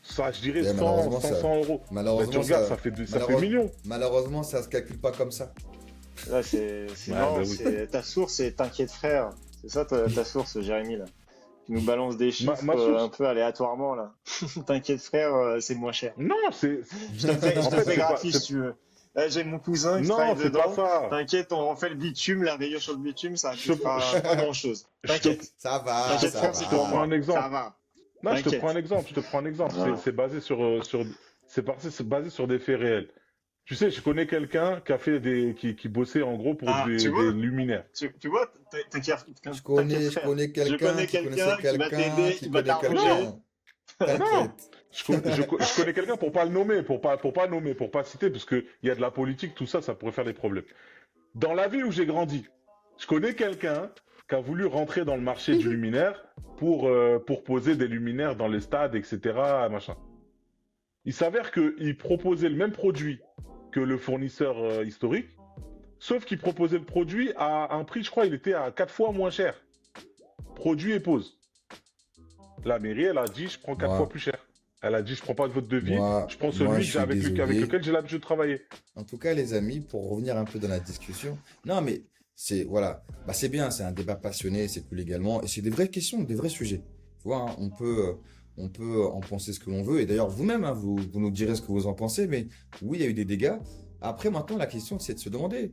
Ça, je dirais Et 100, malheureusement, 500 euros. Bah, tu Malheureusement, regardes, ça fait millions. malheureusement, ça se calcule pas comme ça. Là, c'est Ouais, non, bah oui. c'est ta source, c'est T'inquiète frère. C'est ça ta source, Jérémy, là. Tu nous balances des chiffres Ma source. un peu aléatoirement, là. T'inquiète frère, c'est moins cher. Non, c'est. Je te fais, En fait, c'est pas- gratis, c'est- si tu veux. Là, j'ai mon cousin qui Non, travaille c'est pas dedans. ça. T'inquiète, on refait le bitume, la rayure sur le bitume, ça Je- coûtera je- pas grand chose. T'inquiète. Ça va, T'inquiète, ça frère, c'est Je te pour va. prends moi. un exemple. Ça va. Non, je te T'inquiète. prends un exemple. Ah. C'est basé c'est basé sur des faits réels. Tu sais, je connais quelqu'un qui a fait qui bossait en gros pour Ah, tu vois des luminaires. Tu vois, t'inquiète. Je connais quelqu'un qui connaissait qui va quelqu'un t'aider, qui qui va connaît t'arranger. quelqu'un. T'inquiète. Je connais quelqu'un pour pas le nommer, pour pas citer, parce que il y a de la politique, tout ça, ça pourrait faire des problèmes. Dans la ville où j'ai grandi, je connais quelqu'un qui a voulu rentrer dans le marché du luminaire pour poser des luminaires dans les stades, etc., machin. Il s'avère qu'il proposait le même produit que le fournisseur historique, sauf qu'il proposait le produit à un prix, je crois, il était à 4 fois moins cher. Produit et pose. La mairie, elle a dit, je prends 4 Moi- fois plus cher. Elle a dit, je prends pas de votre devis, Moi- je prends moi, celui je suis avec désolé. lequel j'ai l'habitude de travailler. En tout cas, les amis, pour revenir un peu dans la discussion, non, mais voilà, bah, c'est bien, c'est un débat passionné, c'est cool également, et c'est des vraies questions, des vrais sujets. Tu vois, hein, on peut en penser ce que l'on veut, et d'ailleurs, vous-même, hein, vous nous direz ce que vous en pensez, mais oui, il y a eu des dégâts. Après, maintenant, la question, c'est de se demander,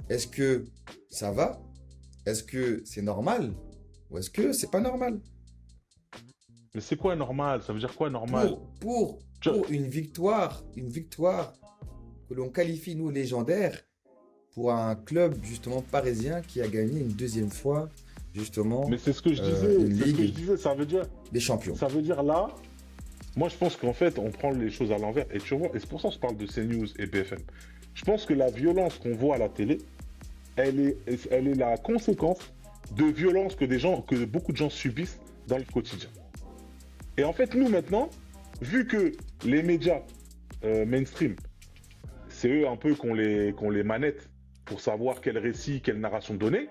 est-ce que ça va? Est-ce que c'est normal? Ou est-ce que c'est pas normal? Mais c'est quoi normal? Ça veut dire quoi normal? Tu vois, Pour une victoire que l'on qualifie, nous, légendaire, pour un club, justement, parisien qui a gagné une deuxième fois, justement, mais c'est ce que je disais, une c'est ce que je Ligue disais, des Champions. ça veut dire là, moi je pense qu'en fait on prend les choses à l'envers, et tu vois, et c'est pour ça que je parle de CNews et BFM. Je pense que la violence qu'on voit à la télé, elle est la conséquence de violences que beaucoup de gens subissent dans le quotidien. Et en fait, nous maintenant, vu que les médias mainstream, c'est eux un peu qu'on les manette pour savoir quel récit, quelle narration donner,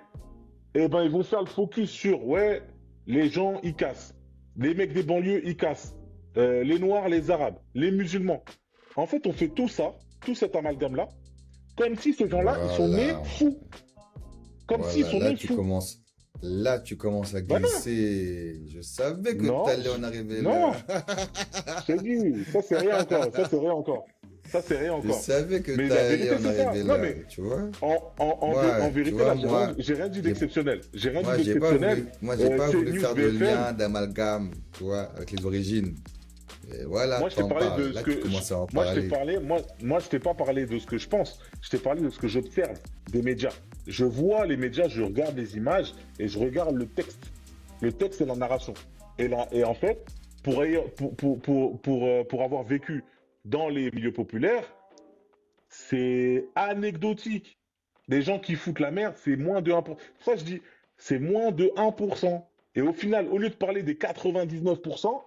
eh ben ils vont faire le focus sur, ouais, les gens ils cassent, les mecs des banlieues ils cassent, les noirs, les arabes, les musulmans. En fait, on fait tout ça, tout cet amalgame-là, comme si ces gens-là, ils sont nés Voilà, fous. Comme s'ils voilà, sont nés fous. là, tu commences à Bah non, glisser. Je savais que tu non, allais en arriver non, là. je t'ai dit, ça c'est rien encore, ça c'est rien encore. Ça c'est rien Je encore. savais que Mais tu la allais vérité en c'est ça. arriver Non là, mais tu vois? en Tu vérité vois, là, moi, j'ai rien dit j'ai d'exceptionnel. J'ai rien dit Moi, j'ai pas d'exceptionnel. voulu, moi, j'ai pas C'est voulu News faire de BFM. lien, d'amalgame, tu vois, avec les origines. Et voilà, Moi, je t'ai t'en parlé parles. de ce Là, que tu commences à en moi je t'ai parler. parlé moi je t'ai pas parlé de ce que je pense. Je t'ai parlé de ce que j'observe des médias. Je vois les médias, je regarde les images et je regarde le texte. Le texte et la narration. Et en fait, pour avoir vécu dans les milieux populaires, c'est anecdotique. Des gens qui foutent la merde, c'est moins de 1%. C'est pour ça que je dis, c'est moins de 1%. Et au final, au lieu de parler des 99%,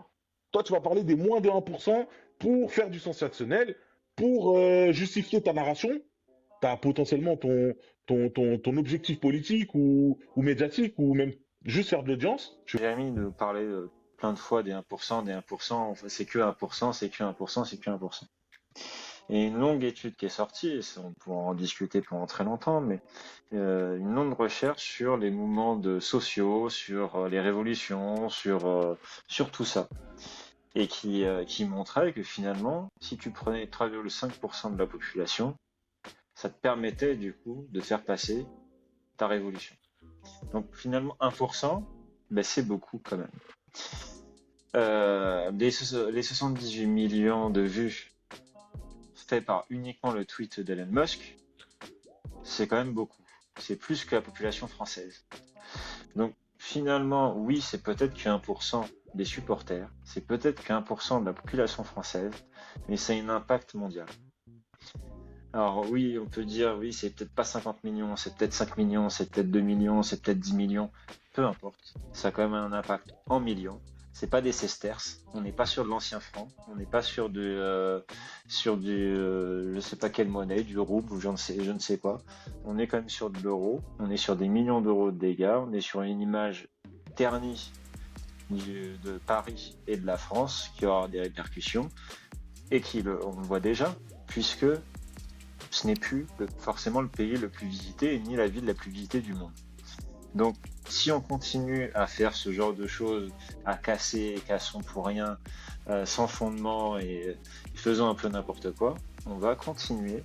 toi, tu vas parler des moins de 1% pour faire du sensationnel, pour justifier ta narration. Tu as potentiellement ton objectif politique ou médiatique, ou même juste faire de l'audience. Jérémy nous parlait plein de fois des 1%, des 1%, enfin, c'est que 1%, c'est que 1%, c'est que 1%. Et une longue étude qui est sortie, et on pourra en discuter pendant très longtemps, mais une longue recherche sur les mouvements sociaux, sur les révolutions, sur tout ça. Et qui montrait que finalement, si tu prenais 3,5% de la population, ça te permettait du coup de faire passer ta révolution. Donc finalement 1%, ben, c'est beaucoup quand même. Les 78 millions de vues faits par uniquement le tweet d'Elon Musk, c'est quand même beaucoup. C'est plus que la population française. Donc finalement, oui, c'est peut-être que 1% des supporters, c'est peut-être que 1% de la population française, mais ça a un impact mondial. Alors oui, on peut dire, oui, c'est peut-être pas 50 millions, c'est peut-être 5 millions, c'est peut-être 2 millions, c'est peut-être 10 millions, peu importe. Ça a quand même un impact en millions. C'est pas des sesterces, on n'est pas sur de l'ancien franc, on n'est pas sur je sais pas quelle monnaie, du rouble ou je ne sais pas. On est quand même sur de l'euro, on est sur des millions d'euros de dégâts, on est sur une image ternie de Paris et de la France qui aura des répercussions et on le voit déjà, puisque ce n'est plus forcément le pays le plus visité ni la ville la plus visitée du monde. Donc, si on continue à faire ce genre de choses, à casser et cassons pour rien, sans fondement et faisant un peu n'importe quoi, on va continuer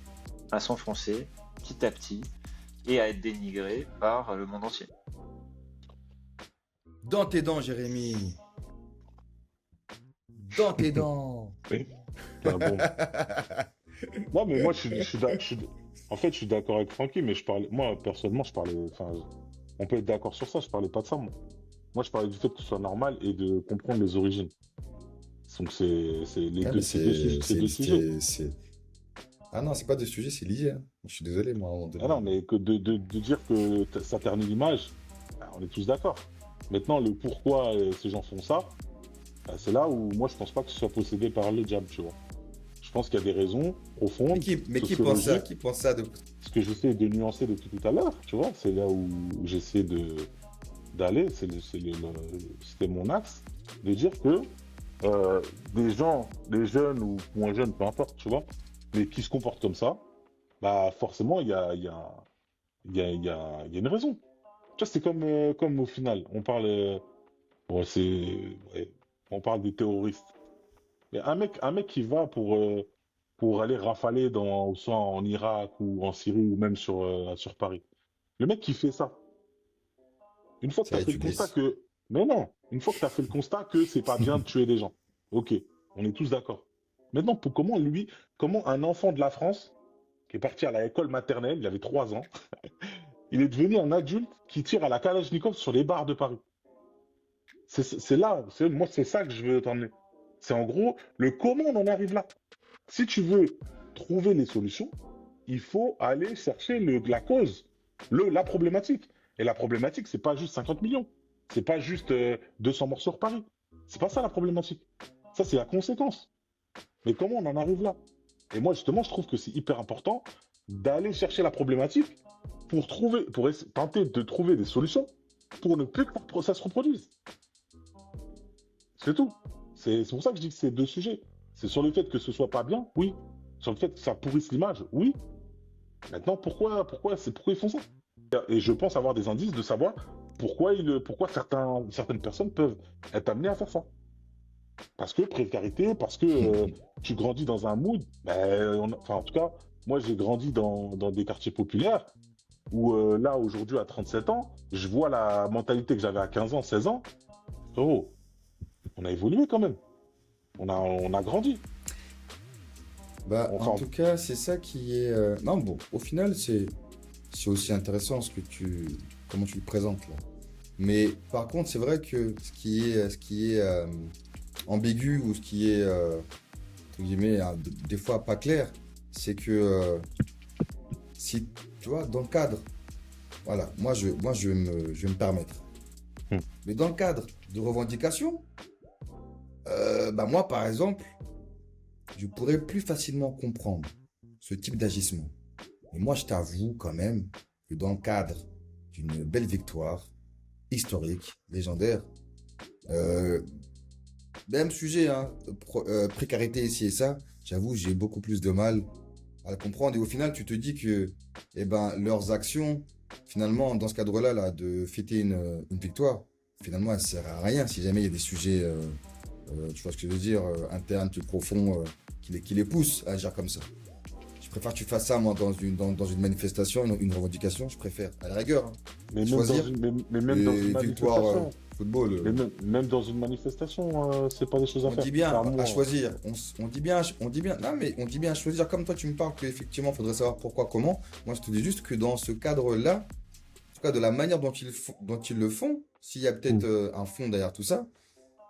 à s'enfoncer petit à petit et à être dénigré par le monde entier. Dans tes dents, Jérémy. Dans tes dents. Oui. Ah bon. Non, mais moi, en fait, je suis d'accord avec Francky, mais moi, personnellement, enfin, on peut être d'accord sur ça, je parlais pas de ça, moi. Moi, je parlais du fait que ce soit normal et de comprendre les origines. Donc, c'est les Ah, deux, mais c'est deux sujets. Ah non, c'est pas de sujet, c'est lié, hein. Je suis désolé, moi, à un moment donné. Ah non, mais que de dire que ça ternit l'image, on est tous d'accord. Maintenant, le pourquoi ces gens font ça, c'est là où moi, je pense pas que ce soit possédé par le diable, tu vois. Je pense qu'il y a des raisons profondes, Mais qui pense ça? sociologiques. Qui pense ça de... Ce que j'essaie de nuancer depuis tout à l'heure, tu vois, c'est là où j'essaie d'aller, c'était mon axe, de dire que des gens, des jeunes ou moins jeunes, peu importe, tu vois, mais qui se comportent comme ça, bah forcément, il y a une raison. Tu vois, c'est comme au final, on parle, bon, ouais, on parle des terroristes. Mais un mec qui va pour aller rafaler soit en Irak ou en Syrie ou même sur Paris. Le mec qui fait ça, une fois que tu Ça as fait le constat utilise. que Mais non, une fois que tu as fait le constat que c'est pas bien de tuer des gens, ok, on est tous d'accord. Maintenant, comment un enfant de la France, qui est parti à l'école maternelle, il avait 3 ans, il est devenu un adulte qui tire à la Kalachnikov sur les bars de Paris. Moi, c'est ça que je veux t'emmener. C'est en gros le comment on en arrive là. Si tu veux trouver les solutions, il faut aller chercher la cause, la problématique. Et la problématique, c'est pas juste 50 millions. C'est pas juste 200 morts sur Paris. C'est pas ça la problématique. Ça, c'est la conséquence. Mais comment on en arrive là? Et moi, justement, je trouve que c'est hyper important d'aller chercher la problématique pour tenter de trouver des solutions pour ne plus que ça se reproduise. C'est tout. C'est pour ça que je dis que c'est deux sujets. C'est sur le fait que ce soit pas bien, oui. Sur le fait que ça pourrisse l'image, oui. Maintenant, pourquoi ils font ça? Et je pense avoir des indices de savoir pourquoi certaines personnes peuvent être amenées à faire ça. Parce que précarité, parce que tu grandis dans un mood. Enfin, en tout cas, moi, j'ai grandi dans des quartiers populaires où là, aujourd'hui, à 37 ans, je vois la mentalité que j'avais à 15 ans, 16 ans. Oh, on a évolué quand même. On a grandi. Bah, Enfin, en tout cas, c'est ça qui est. Non, bon, au final, c'est aussi intéressant comment tu le présentes là. Mais par contre, c'est vrai que ce qui est ambigu ou ce qui est entre guillemets des fois pas clair, c'est que si tu vois dans le cadre, voilà, moi je vais me permettre. Mais dans le cadre de revendications, bah moi par exemple, je pourrais plus facilement comprendre ce type d'agissement. Mais moi, je t'avoue quand même que dans le cadre d'une belle victoire, historique, légendaire, même sujet, hein, précarité ici et ça, j'avoue, j'ai beaucoup plus de mal à le comprendre. Et au final, tu te dis que leurs actions, finalement, dans ce cadre-là, là, de fêter une victoire, finalement, elles ne servent à rien si jamais il y a des sujets, tu vois ce que je veux dire, internes, plus profonds, qui les poussent à agir comme ça. Je préfère que tu fasses ça, moi, dans une manifestation, une revendication, je préfère, à la rigueur, hein, mais choisir même dans une victoires manifestation, football. même dans une manifestation, c'est pas des choses à On faire. dit bien Clairement, à choisir. On dit bien, non, mais on dit bien à choisir. Comme toi, tu me parles qu'effectivement, il faudrait savoir pourquoi, comment. Moi, je te dis juste que dans ce cadre-là, en tout cas, de la manière dont ils le font, s'il y a peut-être un fond derrière tout ça,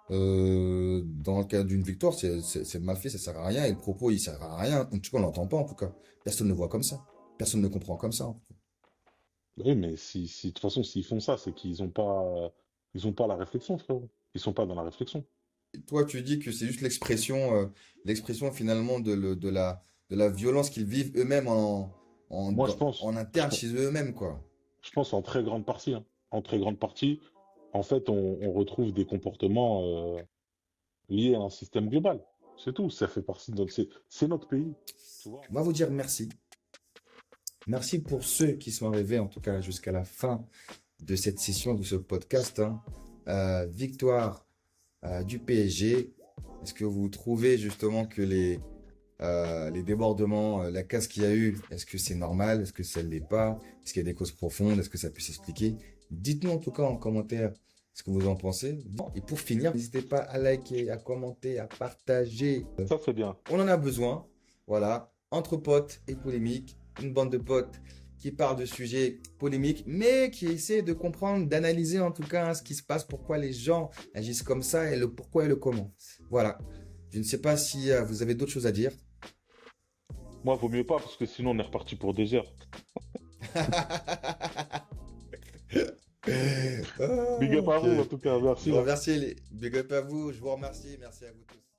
dans le cadre d'une victoire, c'est mal fait, ça sert à rien. Et le propos, il sert à rien. En tout cas, on l'entend pas, en tout cas. Personne ne voit comme ça. Personne ne comprend comme ça, en tout cas. Oui, mais de toute façon, s'ils font ça, c'est qu'ils ont pas la réflexion, frérot. Ils sont pas dans la réflexion. Et toi, tu dis que c'est juste l'expression finalement de la violence qu'ils vivent eux-mêmes Moi, en interne chez eux-mêmes, quoi. je pense en très grande partie, hein. En très grande partie, en fait, on retrouve des comportements liés à un système global. C'est tout. Ça fait partie de c'est notre pays. Tu vois. On va vous dire merci. Merci pour ceux qui sont arrivés, en tout cas jusqu'à la fin de cette session, de ce podcast, hein. Victoire du PSG. Est-ce que vous trouvez justement que les débordements, la casse qu'il y a eu, est-ce que c'est normal? Est-ce que ça ne l'est pas? Est-ce qu'il y a des causes profondes? Est-ce que ça peut s'expliquer? Dites-nous en tout cas en commentaire ce que vous en pensez. Bon, et pour finir, n'hésitez pas à liker, à commenter, à partager. Ça, c'est bien. On en a besoin. Voilà, entre potes et polémiques, une bande de potes qui parlent de sujets polémiques, mais qui essaient de comprendre, d'analyser en tout cas ce qui se passe, pourquoi les gens agissent comme ça et le pourquoi et le comment. Voilà. Je ne sais pas si vous avez d'autres choses à dire. Moi, vaut mieux pas, parce que sinon, on est reparti pour 2 heures. Big up à vous, en tout cas. Merci. Big up à vous. Je vous remercie. Merci à vous tous.